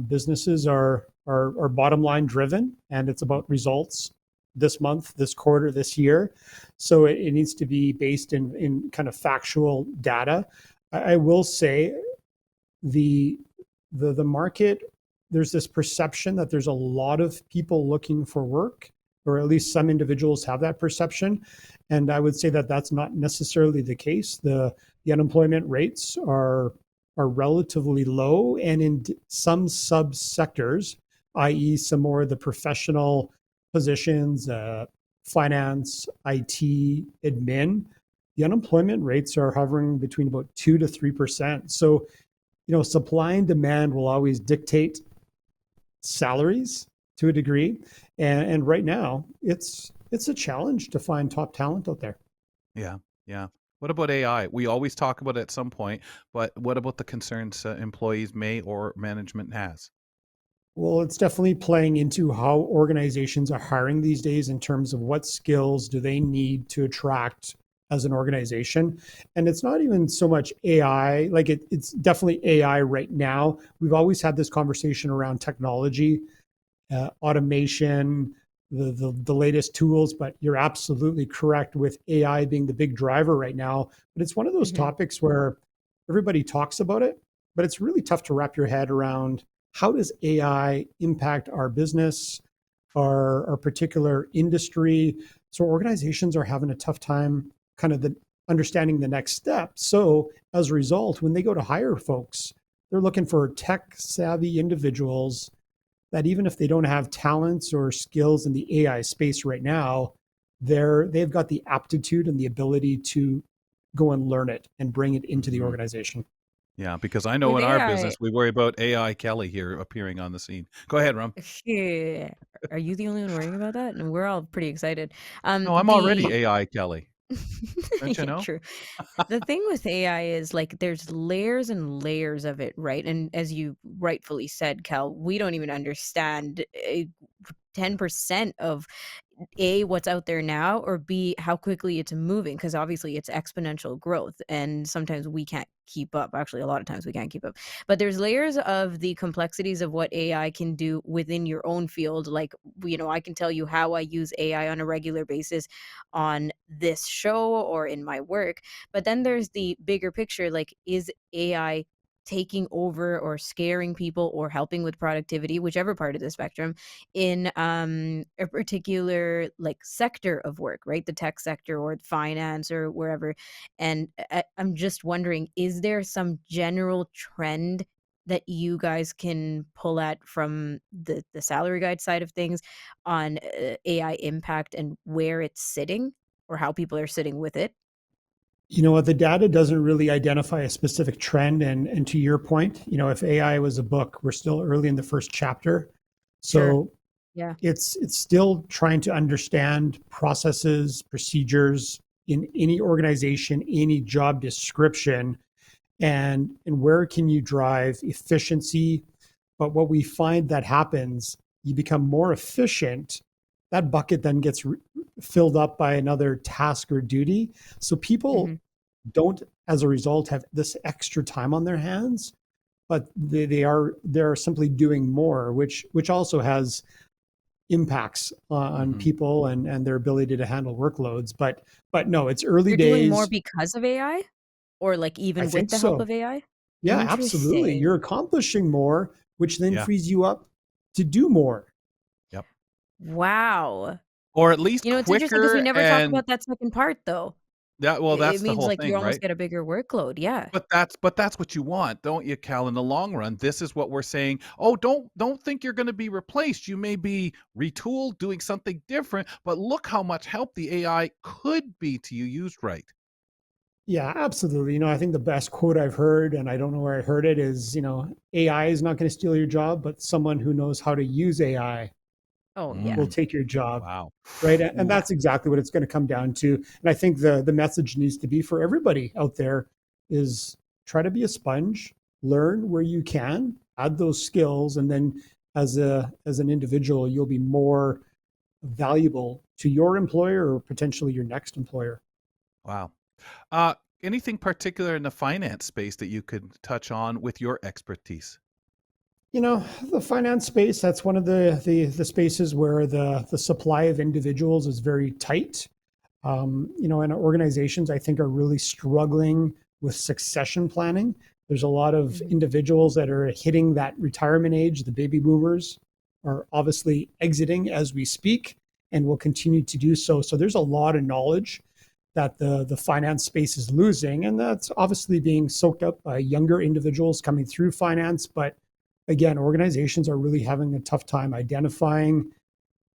E: Businesses are bottom line driven, and it's about results this month, this quarter, this year. So it needs to be based in kind of factual data. I will say the market, there's this perception that there's a lot of people looking for work, or at least some individuals have that perception. And I would say that that's not necessarily the case. The unemployment rates are relatively low, and in some subsectors, i.e. some more of the professional positions, finance, IT, admin, the unemployment rates are hovering between about 2 to 3%. So, supply and demand will always dictate salaries to a degree. And right now, it's a challenge to find top talent out there.
A: Yeah. What about AI? We always talk about it at some point, but what about the concerns employees may or management has?
E: Well, it's definitely playing into how organizations are hiring these days in terms of what skills do they need to attract as an organization. And it's not even so much AI, like it's definitely AI right now. We've always had this conversation around technology, automation, the latest tools, but you're absolutely correct with AI being the big driver right now. But it's one of those
B: Hmm.
E: topics where everybody talks about it, but it's really tough to wrap your head around how does AI impact our business, our particular industry. So organizations are having a tough time kind of understanding the next step. So as a result, when they go to hire folks, they're looking for tech savvy individuals that even if they don't have talents or skills in the AI space right now, they've got the aptitude and the ability to go and learn it and bring it into the
A: Mhm.
E: organization.
A: Yeah, because I know
B: With
A: in our
B: AI,
A: business we worry about AI Kelly here appearing on the scene. Go ahead, Rum.
B: yeah. Are you the only one worrying about that? And we're all pretty excited.
A: No, I'm already
B: The
A: AI Kelly. Don't you
B: Yeah,
A: know?
B: true. The thing with AI is like there's layers and layers of it, right? And as you rightfully said, Cal, we don't even understand 10% of A, what's out there now, or B, how quickly it's moving, because obviously it's exponential growth. And sometimes we can't keep up. Actually, a lot of times we can't keep up. But there's layers of the complexities of what AI can do within your own field. Like, I can tell you how I use AI on a regular basis on this show or in my work. But then there's the bigger picture, like, is AI taking over or scaring people or helping with productivity, whichever part of the spectrum, in a particular like sector of work, right? The tech sector or finance or wherever. And I'm just wondering, is there some general trend that you guys can pull at from the salary guide side of things on AI impact and where it's sitting or how people are sitting with it?
E: You know what? The data doesn't really identify a specific trend. And to your point, if AI was a book, we're still early in the first chapter.
B: Sure.
E: So
B: Yeah.
E: it's still trying to understand processes, procedures in any organization, any job description, and where can you drive efficiency. But what we find that happens, you become more efficient, that bucket then gets filled up by another task or duty. So people
B: Hmm.
E: don't, as a result, have this extra time on their hands, but they're simply doing more, which also has impacts on
A: Mhm.
E: people and their ability to handle workloads. But no, it's early
B: They're doing more
E: days.
B: because of AI or like
E: I
B: even with
E: think
B: the help of
E: so.
B: AI?
E: Yeah, absolutely.
B: Interesting.
E: You're accomplishing more, which then
A: Yeah.
E: frees you up to do more.
A: Yep.
B: Wow.
A: Or at least
B: It's interesting because we
A: quicker
B: never talk
A: and
B: about that second part, though.
A: well,
B: It
A: that's the
B: means,
A: whole
B: like, you
A: thing,
B: almost
A: right?
B: get a bigger workload, yeah.
A: But that's what you want, don't you, Cal, in the long run? This is what we're saying. Oh, don't think you're gonna be replaced. You may be retooled, doing something different, but look how much help the AI could be to you used right.
E: Yeah, absolutely. I think the best quote I've heard, and I don't know where I heard it, is, AI is not going to steal your job, but someone who knows how to use AI
B: Oh, yeah.
E: will
A: Mm,
E: take your job.
A: wow.
E: Right. And
A: Ooh,
E: that's exactly what it's going to come down to. And I think the message needs to be for everybody out there is try to be a sponge, learn where you can, add those skills, and then as an individual, you'll be more valuable to your employer or potentially your next employer.
A: wow. Uh, Anything particular in the finance space that you could touch on with your expertise?
E: The finance space, that's one of the spaces where the supply of individuals is very tight. And organizations, I think, are really struggling with succession planning. There's a lot of
B: Mhm.
E: individuals that are hitting that retirement age. The baby boomers are obviously exiting as we speak and will continue to do so. So there's a lot of knowledge that the finance space is losing. And that's obviously being soaked up by younger individuals coming through finance. But again, organizations are really having a tough time identifying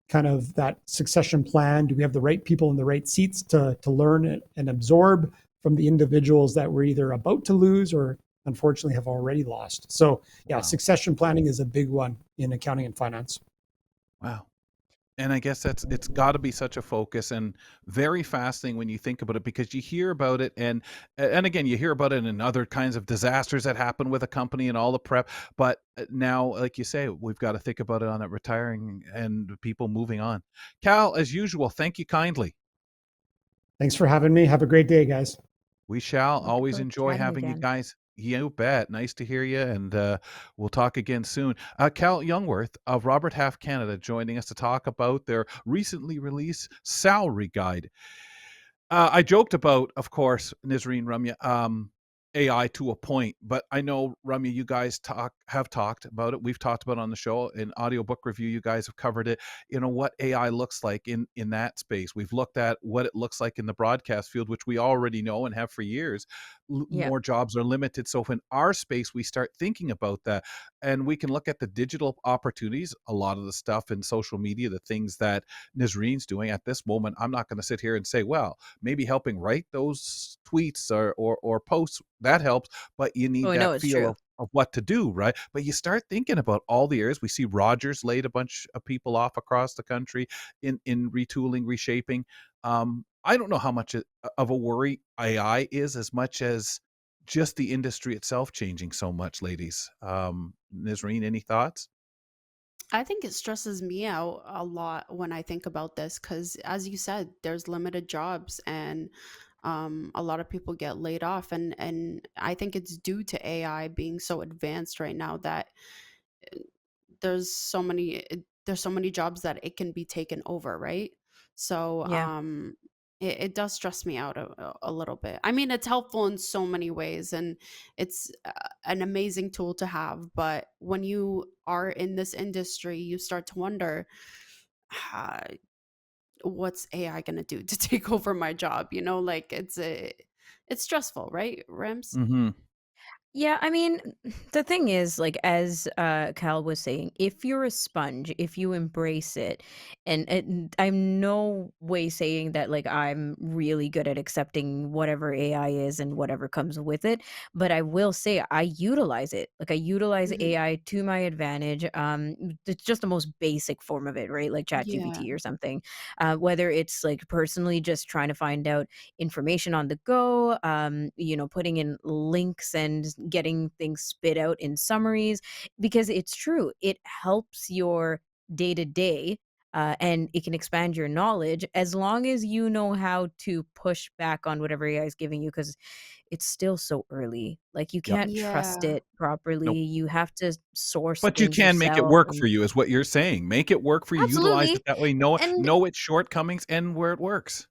E: kind of that succession plan. Do we have the right people in the right seats to learn and absorb from the individuals that we're either about to lose or unfortunately have already lost? So yeah,
A: Wow.
E: succession planning is a big one in accounting and finance.
A: Wow. And I guess it's gotta be such a focus and very fascinating when you think about it because you hear about it and again, you hear about it in other kinds of disasters that happen with a company and all the prep, but, now, like you say, we've gotta think about it on it retiring and people moving on. Cal, as usual, thank you kindly.
E: Thanks for having me. Have a great day, guys.
A: We shall
B: Looking
A: always
B: forward to
A: enjoy
B: chatting
A: having you
B: again.
A: guys. You bet. Nice to hear you, and, we'll talk again soon. Cal Jungwirth of Robert Half Canada joining us to talk about their recently released salary guide. I joked about, of course, Nizreen Rumya, AI to a point, but I know Rumya, you guys have talked about it. We've talked about it on the show in audiobook review. You guys have covered it. You know what AI looks like in that space. We've looked at what it looks like in the broadcast field, which we already know and have for years.
B: Yeah.
A: More jobs are limited. So if in our space we start thinking about that, and we can look at the digital opportunities, a lot of the stuff in social media, the things that Nizreen's doing at this moment. I'm not going to sit here and say, well, maybe helping write those tweets or posts that helps, but you
B: Oh,
A: need
B: I know
A: that
B: it's
A: feel
B: true.
A: of what to do, right? But you start thinking about all the areas. We see Rogers laid a bunch of people off across the country in retooling, reshaping. I don't know how much of a worry AI is as much as just the industry itself changing so much, ladies. Nizreen, any thoughts?
D: I think it stresses me out a lot when I think about this because, as you said, there's limited jobs and a lot of people get laid off, and I think it's due to AI being so advanced right now that there's so many jobs that it can be taken over, right? So
B: Yeah.
D: it does stress me out a little bit. I mean, it's helpful in so many ways, and it's an amazing tool to have, but when you are in this industry you start to wonder, "Ah, what's AI going to do to take over my job?" Like it's stressful, right, Rems?
A: Mhm.
B: Yeah, I mean, the thing is, like, as Cal was saying, if you're a sponge, if you embrace it, and I'm no way saying that like I'm really good at accepting whatever AI is and whatever comes with it, but I will say I utilize it. Like I utilize
D: Hmm.
B: AI to my advantage. It's just the most basic form of it, right? Like
D: Yeah.
B: ChatGPT or something. Whether it's like personally just trying to find out information on the go, putting in links and getting things spit out in summaries, because it's true. It helps your day to day. And it can expand your knowledge as long as you know how to push back on whatever AI is giving you, because it's still so early. Like you
A: Yep.
B: can't trust
D: Yeah.
B: it properly.
A: Nope.
B: You have to source
A: But you
B: things
A: can make it
B: yourself.
A: work for
B: And
A: you is what you're saying. Make it work for you, utilize it
B: absolutely.
A: that way, know
B: And
A: know its shortcomings and where it works,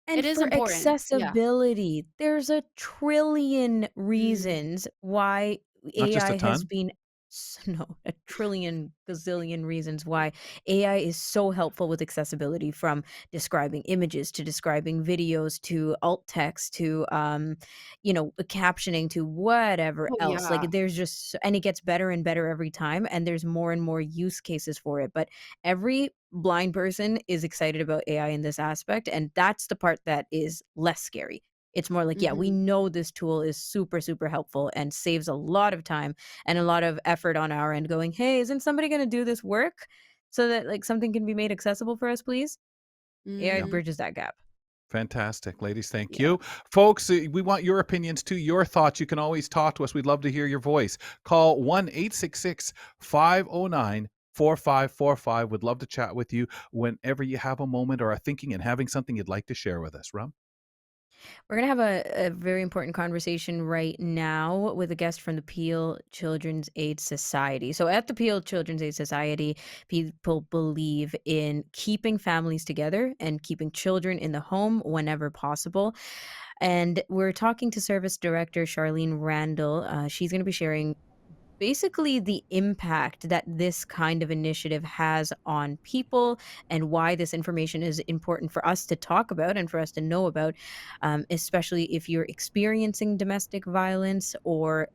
D: It
B: And
D: is
B: for
D: important. Yeah.
B: accessibility, there's a trillion
D: Mm.
B: reasons why
A: not just a
B: AI has
A: ton.
B: been no, a trillion gazillion reasons why AI is so helpful with accessibility, from describing images to describing videos to alt text to captioning to whatever
D: Oh
B: else. Like
D: yeah.
B: there's just, and it gets better and better every time, and there's more and more use cases for it. But every blind person is excited about AI in this aspect, and that's the part that is less scary. It's more like, yeah, we
D: Hmm.
B: know this tool is super, super helpful and saves a lot of time and a lot of effort on our end going, hey, isn't somebody going to do this work so that like something can be made accessible for us, please? AI
A: Yep.
D: Hmm.
B: bridges that gap.
A: Fantastic, ladies. Thank
D: Yeah.
A: you. Folks, we want your opinions too, your thoughts. You can always talk to us. We'd love to hear your voice. Call 1-866-509-4545. Would love to chat with you whenever you have a moment or are thinking and having something you'd like to share with us. Rum?
B: We're going to have a very important conversation right now with a guest from the Peel Children's Aid Society. So, at the Peel Children's Aid Society, people believe in keeping families together and keeping children in the home whenever possible. And we're talking to Service Director Charlene Randall. She's going to be sharing basically the impact that this kind of initiative has on people and why this information is important for us to talk about and for us to know about, especially if you're experiencing domestic violence or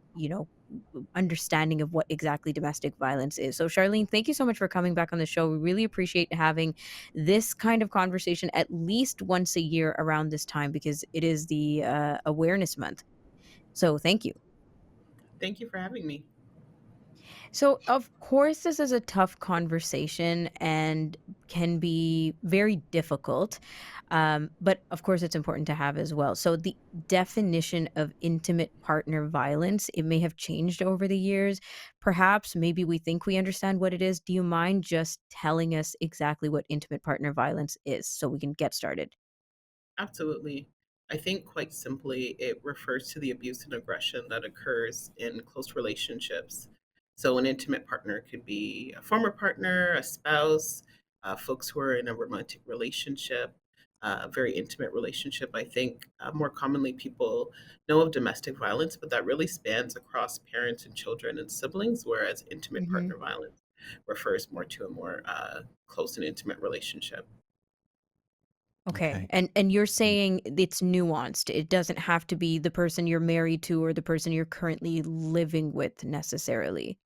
B: understanding of what exactly domestic violence is. So Charlene, thank you so much for coming back on the show. We really appreciate having this kind of conversation at least once a year around this time, because it is the awareness month. So thank you.
F: Thank you for having me.
B: So, of course, this is a tough conversation and can be very difficult. But of course, it's important to have as well. So, the definition of intimate partner violence, it may have changed over the years. Perhaps, maybe we think we understand what it is. Do you mind just telling us exactly what intimate partner violence is so we can get started?
F: Absolutely. I think quite simply, it refers to the abuse and aggression that occurs in close relationships. So, an intimate partner could be a former partner, a spouse, folks who are in a romantic relationship, a very intimate relationship. I think more commonly people know of domestic violence, but that really spans across parents and children and siblings, whereas intimate
B: Hmm.
F: partner violence refers more to a more close and intimate relationship.
B: Okay.
A: Okay.
B: And you're
A: Mm.
B: saying it's nuanced. It doesn't have to be the person you're married to or the person you're currently living with necessarily.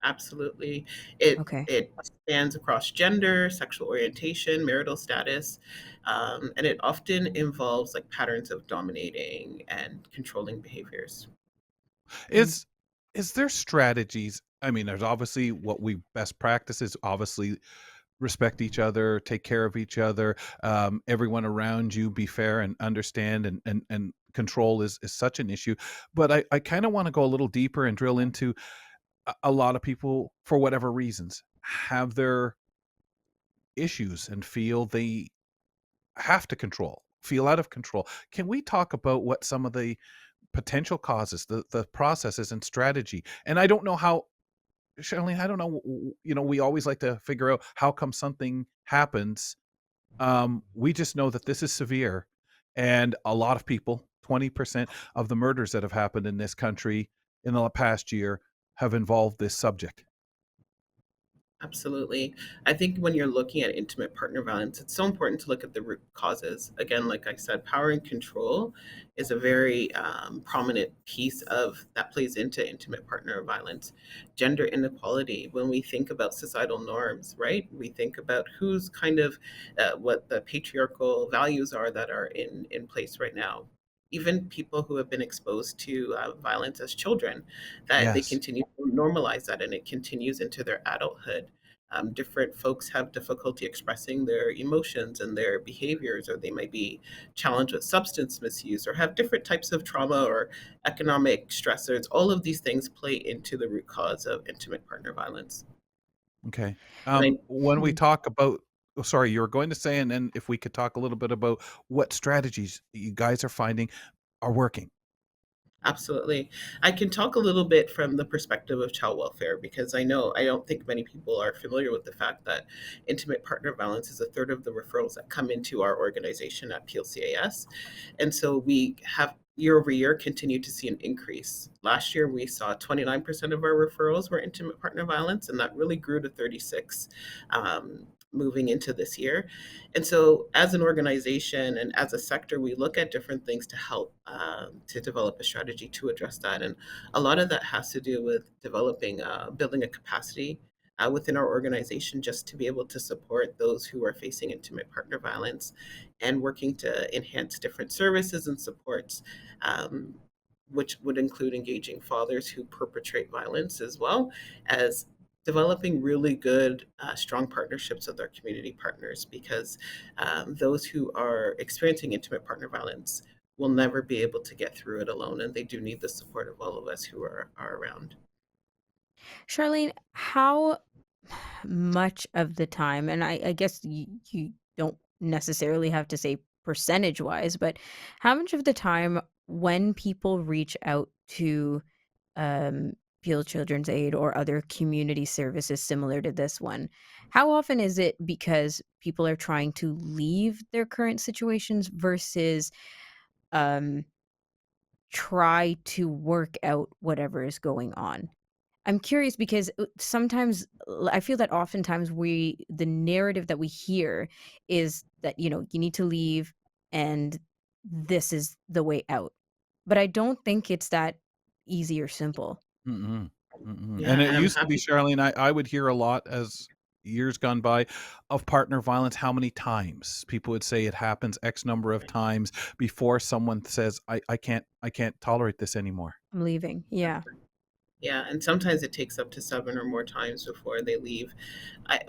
F: Absolutely. It
B: Okay.
F: it spans across gender, sexual orientation, marital status, and it often involves like patterns of dominating and controlling behaviors.
B: Mm.
A: Is is there strategies? I mean, there's obviously what we best practices, obviously respect each other, take care of each other, everyone around you, be fair and understand, and control is such an issue. But I kind of want to go a little deeper and drill into a lot of people, for whatever reasons, have their issues and feel they have to control, feel out of control. Can we talk about what some of the potential causes, the processes and strategy? And I don't know how, Charlene, I don't know, we always like to figure out how come something happens. We just know that this is severe, and a lot of people, 20% of the murders that have happened in this country in the past year have involved this subject.
F: Absolutely. I think when you're looking at intimate partner violence, it's so important to look at the root causes. Again, like I said, power and control is a very prominent piece of that plays into intimate partner violence. Gender inequality, when we think about societal norms, right? We think about who's kind of what the patriarchal values are that are in place right now. Even people who have been exposed to violence as children, that they
A: Yes.
F: continue to normalize that and it continues into their adulthood. Different folks have difficulty expressing their emotions and their behaviors, or they might be challenged with substance misuse, or have different types of trauma or economic stressors. All of these things play into the root cause of intimate partner violence.
A: Okay.
F: And I,
A: When we
B: Mm.
A: talk about, oh, sorry, you were going to say, and then if we could talk a little bit about what strategies you guys are finding are working.
F: Absolutely. I can talk a little bit from the perspective of child welfare because I don't think many people are familiar with the fact that intimate partner violence is a third of the referrals that come into our organization at PLCAS. And so we have year over year continued to see an increase. Last year we saw 29% of our referrals were intimate partner violence, and that really grew to 36 moving into this year. And so, as an organization and as a sector, we look at different things to help to develop a strategy to address that. And a lot of that has to do with developing, building a capacity within our organization just to be able to support those who are facing intimate partner violence and working to enhance different services and supports. Which would include engaging fathers who perpetrate violence as well as developing really good, strong partnerships with our community partners because those who are experiencing intimate partner violence will never be able to get through it alone, and they do need the support of all of us who are around.
B: Charlene, how much of the time, and I guess you don't necessarily have to say percentage wise, but how much of the time when people reach out to um, Peel Children's Aid or other community services similar to this one, how often is it because people are trying to leave their current situations versus um, try to work out whatever is going on? I'm curious because sometimes I feel that oftentimes the narrative that we hear is that, you need to leave and this is the way out. But I don't think it's that easy or simple.
A: Mm-mm, mm-mm. And
F: Yeah,
A: it
F: and I'm
A: used to be,
F: happy.
A: Charlene, I would hear a lot as years gone by of partner violence, how many times people would say it happens X number of times before someone says, I can't tolerate this anymore.
B: I'm leaving. Yeah.
F: Yeah, and sometimes it takes up to 7 or more times before they leave.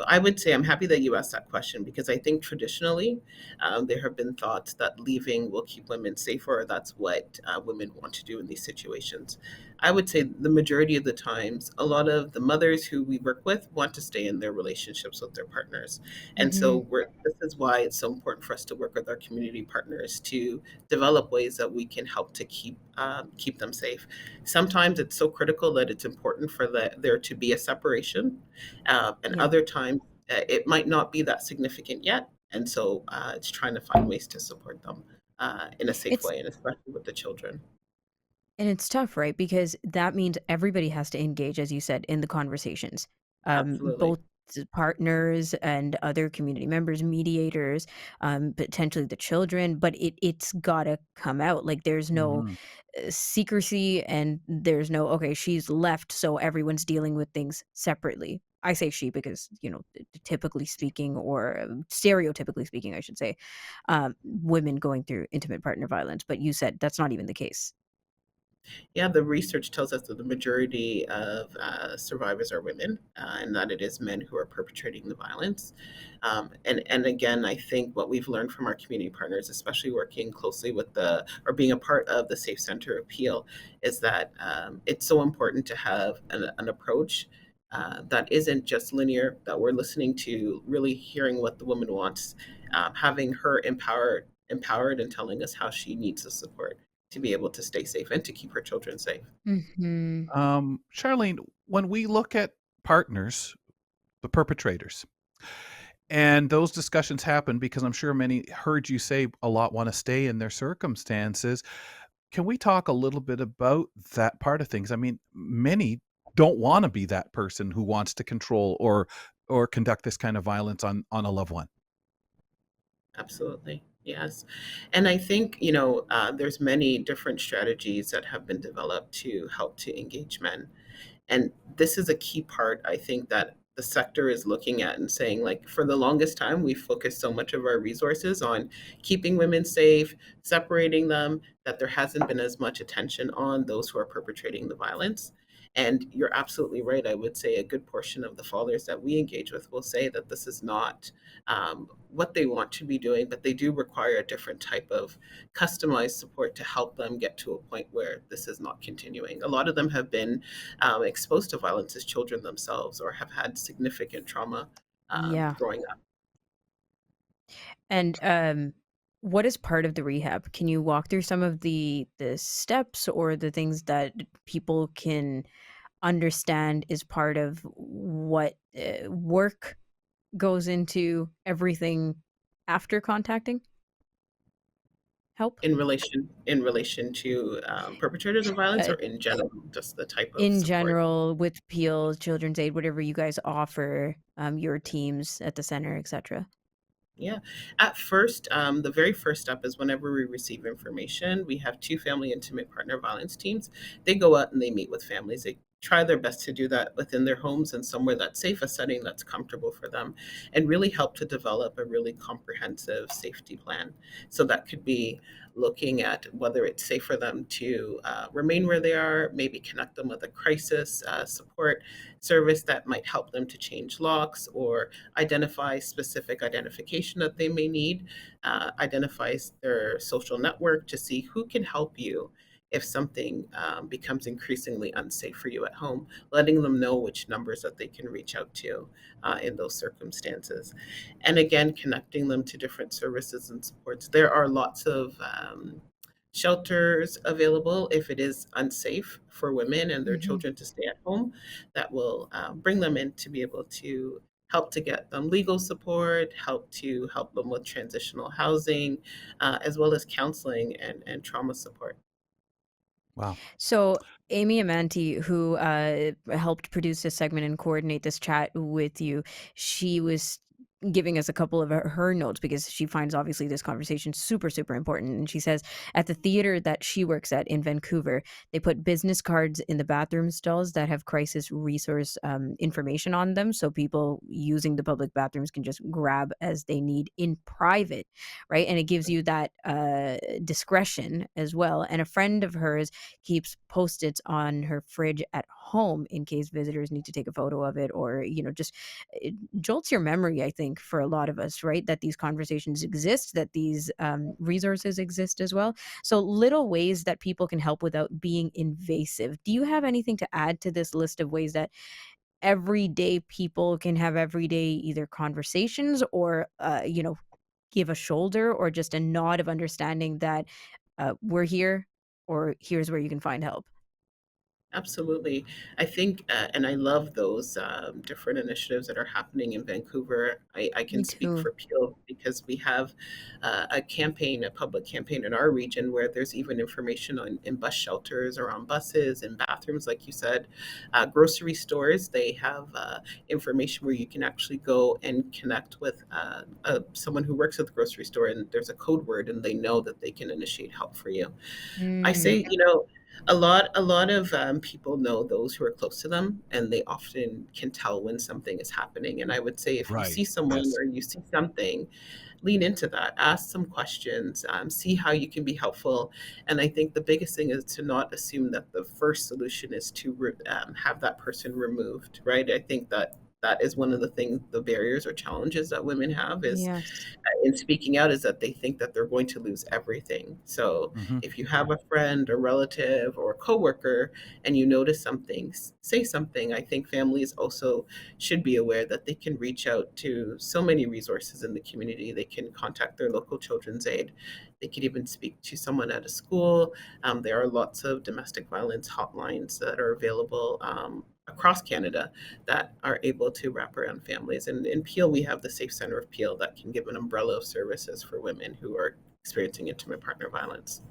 F: I would say I'm happy that you asked that question because I think traditionally there have been thoughts that leaving will keep women safer, or that's what women want to do in these situations. I would say the majority of the times, a lot of the mothers who we work with want to stay in their relationships with their partners. And so
B: Mm-hmm.
F: this is why it's so important for us to work with our community partners to develop ways that we can help to keep them safe. Sometimes it's so critical that it's important for there to be a separation, and
B: Yeah.
F: other times it might not be that significant yet. And so it's trying to find ways to support them in a safe
B: It's
F: way, and especially with the children.
B: And it's tough, right? Because that means everybody has to engage, as you said, in the conversations.
F: Absolutely.
B: Both partners and other community members, mediators, potentially the children, but it's gotta come out. Like there's no
A: Mhm.
B: secrecy and there's no, okay, she's left, so everyone's dealing with things separately. I say she because, typically speaking, or stereotypically speaking, I should say, women going through intimate partner violence. But you said that's not even the case.
F: Yeah, the research tells us that the majority of survivors are women, and that it is men who are perpetrating the violence. And again, I think what we've learned from our community partners, especially working closely with or being a part of the Safe Center appeal, is that it's so important to have an approach that isn't just linear. That we're listening to, really hearing what the woman wants, having her empowered, and telling us how she needs the support to be able to stay safe and to keep her children safe.
B: Hmm.
A: Charlene, when we look at partners, the perpetrators, and those discussions happen because I'm sure many heard you say a lot want to stay in their circumstances. Can we talk a little bit about that part of things? I mean, many don't want to be that person who wants to control or conduct this kind of violence on a loved one.
F: Absolutely. Yes. And I think, there's many different strategies that have been developed to help to engage men. And this is a key part, I think, that the sector is looking at and saying, like, for the longest time, we focused so much of our resources on keeping women safe, separating them, that there hasn't been as much attention on those who are perpetrating the violence. And you're absolutely right. I would say a good portion of the fathers that we engage with will say that this is not what they want to be doing, but they do require a different type of customized support to help them get to a point where this is not continuing. A lot of them have been exposed to violence as children themselves, or have had significant trauma
B: Yeah.
F: growing up.
B: And what is part of the rehab? Can you walk through some of the steps or the things that people can understand is part of what work goes into everything after contacting help?
F: In relation to perpetrators of violence,
B: Uh,
F: or in general, just the type of
B: in
F: support.
B: general, with Peel, Children's Aid, whatever you guys offer, your teams at the center, etc.
F: Yeah. At first, the very first step is whenever we receive information, we have two family intimate partner violence teams. They go out and they meet with families. They try their best to do that within their homes and somewhere that's safe, a setting that's comfortable for them, and really help to develop a really comprehensive safety plan. So that could be looking at whether it's safe for them to remain where they are, maybe connect them with a crisis support service that might help them to change locks, or identify specific identification that they may need, identifies their social network to see who can help you if something becomes increasingly unsafe for you at home, letting them know which numbers that they can reach out to in those circumstances. And again, connecting them to different services and supports. There are lots of shelters available if it is unsafe for women and their
B: Hmm.
F: children to stay at home, that will bring them in to be able to help to get them legal support, help them with transitional housing, as well as counseling and trauma support.
A: Wow.
B: So Amy Amanti, who helped produce this segment and coordinate this chat with you, she was giving us a couple of her notes because she finds obviously this conversation super, super important. And she says at the theater that she works at in Vancouver, they put business cards in the bathroom stalls that have crisis resource information on them. So people using the public bathrooms can just grab as they need in private, right? And it gives you that discretion as well. And a friend of hers keeps post-its on her fridge at home in case visitors need to take a photo of it, or, just it jolts your memory, I think, for a lot of us, right? That these conversations exist, that these resources exist as well. So little ways that people can help without being invasive. Do you have anything to add to this list of ways that everyday people can have everyday either conversations or, give a shoulder or just a nod of understanding that we're here or here's where you can find help?
F: Absolutely. I think, and I love those different initiatives that are happening in Vancouver. I
B: Me
F: can speak
B: too.
F: for Peel because we have a campaign, a public campaign in our region where there's even information on in bus shelters or on buses and bathrooms, like you said. Grocery stores, they have information where you can actually go and connect with someone who works at the grocery store, and there's a code word, and they know that they can initiate help for you. I
B: Mm,
F: say, you know, a lot of people know those who are close to them, and they often can tell when something is happening. And I would say, if you
A: Right.
F: see someone
A: Yes.
F: or you see something, lean into that, ask some questions, see how you can be helpful. And I think the biggest thing is to not assume that the first solution is to have that person removed, right? I think that that is one of the things, the barriers or challenges that women have is
B: yes.
F: in speaking out, is that they think that they're going to lose everything. So
A: Hmm.
F: if you have a friend or relative or coworker and you notice something, say something. I think families also should be aware that they can reach out to so many resources in the community. They can contact their local children's aid. They could even speak to someone at a school. There are lots of domestic violence hotlines that are available across Canada that are able to wrap around families. And in Peel, we have the Safe Center of Peel that can give an umbrella of services for women who are experiencing intimate partner violence.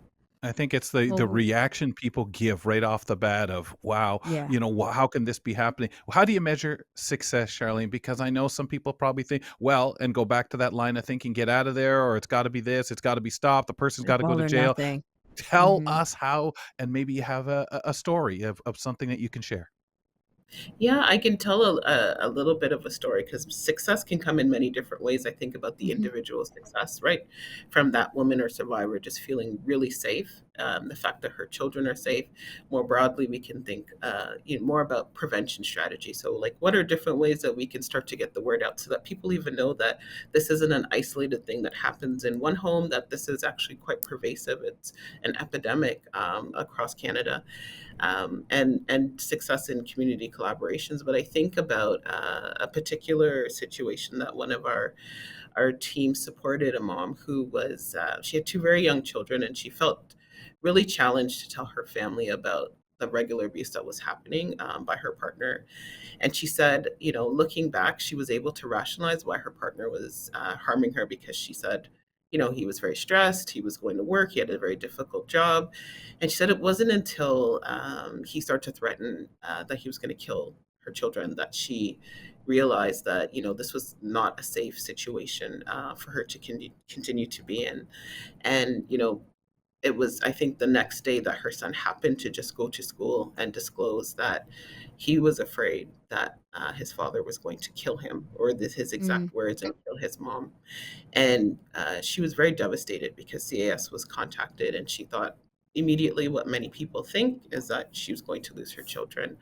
A: I think it's the
B: Well,
A: reaction people give right off the bat of, "Wow,
B: yeah.
A: how can this be happening?" How do you measure success, Charlene? Because I know some people probably think, well, and go back to that line of thinking, "Get out of there," or "It's gotta be this, it's gotta be stopped, the person's
B: It's
A: gotta go
B: all
A: to
B: or
A: jail."
B: nothing.
A: Tell
B: Mhm.
A: us how, and maybe you have a story of something that you can share.
F: Yeah, I can tell a little bit of a story because success can come in many different ways. I think about the
B: Mhm.
F: individual success, right? From that woman or survivor just feeling really safe, the fact that her children are safe. More broadly, we can think more about prevention strategy. So, like, what are different ways that we can start to get the word out so that people even know that this isn't an isolated thing that happens in one home, that this is actually quite pervasive. It's an epidemic across Canada, and success in community collaborations. But I think about a particular situation that one of our team supported a mom who was she had two very young children, and she felt really challenged to tell her family about the regular abuse that was happening by her partner. And she said, looking back, she was able to rationalize why her partner was harming her, because she said, he was very stressed, he was going to work, he had a very difficult job. And she said it wasn't until he started to threaten that he was going to kill her children that she realized that, this was not a safe situation for her to continue to be in. And, it was, I think, the next day that her son happened to just go to school and disclose that he was afraid that his father was going to kill him, or his
B: Mm,
F: exact words, and kill his mom. And she was very devastated because CAS was contacted, and she thought immediately what many people think is that she was going to lose her children.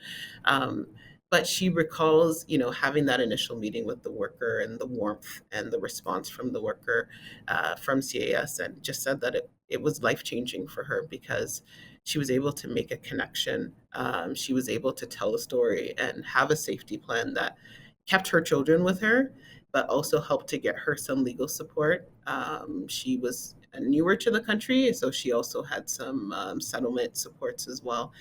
F: Um, but she recalls, having that initial meeting with the worker and the warmth and the response from the worker from CAS, and just said that it was life changing for her because she was able to make a connection. She was able to tell a story and have a safety plan that kept her children with her, but also helped to get her some legal support. She was newer to the country, so she also had some settlement supports as well.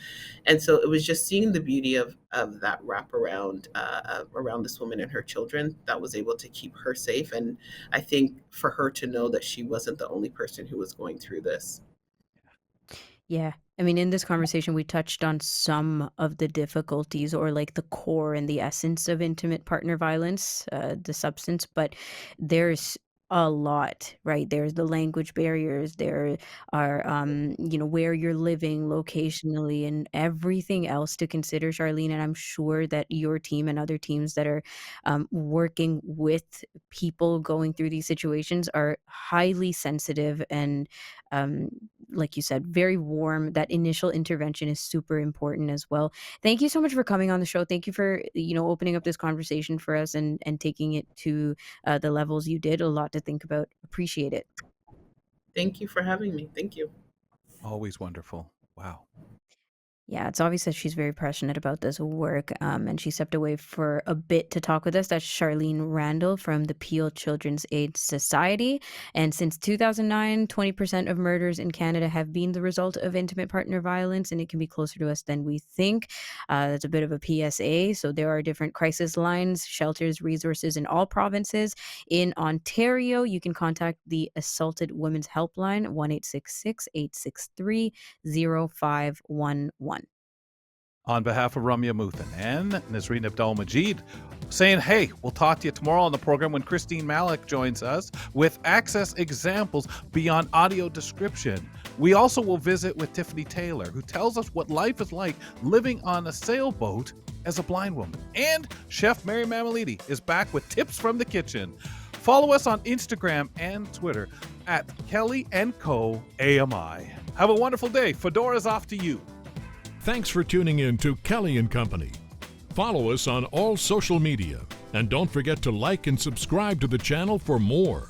F: And so it was just seeing the beauty of that wraparound around this woman and her children that was able to keep her safe. And I think for her to know that she wasn't the only person who was going through this.
B: yeah. I mean, in this conversation, we touched on some of the difficulties or like the core and the essence of intimate partner violence, the substance, but there's a lot, right? There's the language barriers, there are, where you're living locationally and everything else to consider, Charlene. And I'm sure that your team and other teams that are working with people going through these situations are highly sensitive and um, like you said, very warm. That initial intervention is super important as well. Thank you so much for coming on the show. Thank you for, opening up this conversation for us and taking it to the levels you did. A lot to think about. Appreciate it.
F: Thank you for having me. Thank you.
A: Always wonderful. Wow.
B: Yeah, it's obvious that she's very passionate about this work, and she stepped away for a bit to talk with us. That's Charlene Randall from the Peel Children's Aid Society. And since 2009, 20% of murders in Canada have been the result of intimate partner violence, and it can be closer to us than we think. That's a bit of a PSA. So there are different crisis lines, shelters, resources in all provinces. In Ontario, you can contact the Assaulted Women's Helpline, 1-866-863-0511.
A: On behalf of Ramya Muthan and Nazreen Abdul Majid, saying, hey, we'll talk to you tomorrow on the program when Christine Malik joins us with access examples beyond audio description. We also will visit with Tiffany Taylor, who tells us what life is like living on a sailboat as a blind woman. And Chef Mary Mamalidi is back with tips from the kitchen. Follow us on Instagram and Twitter at Kelly & Co. AMI. Have a wonderful day. Fedora's off to you.
G: Thanks for tuning in to Kelly & Company. Follow us on all social media and don't forget to like and subscribe to the channel for more.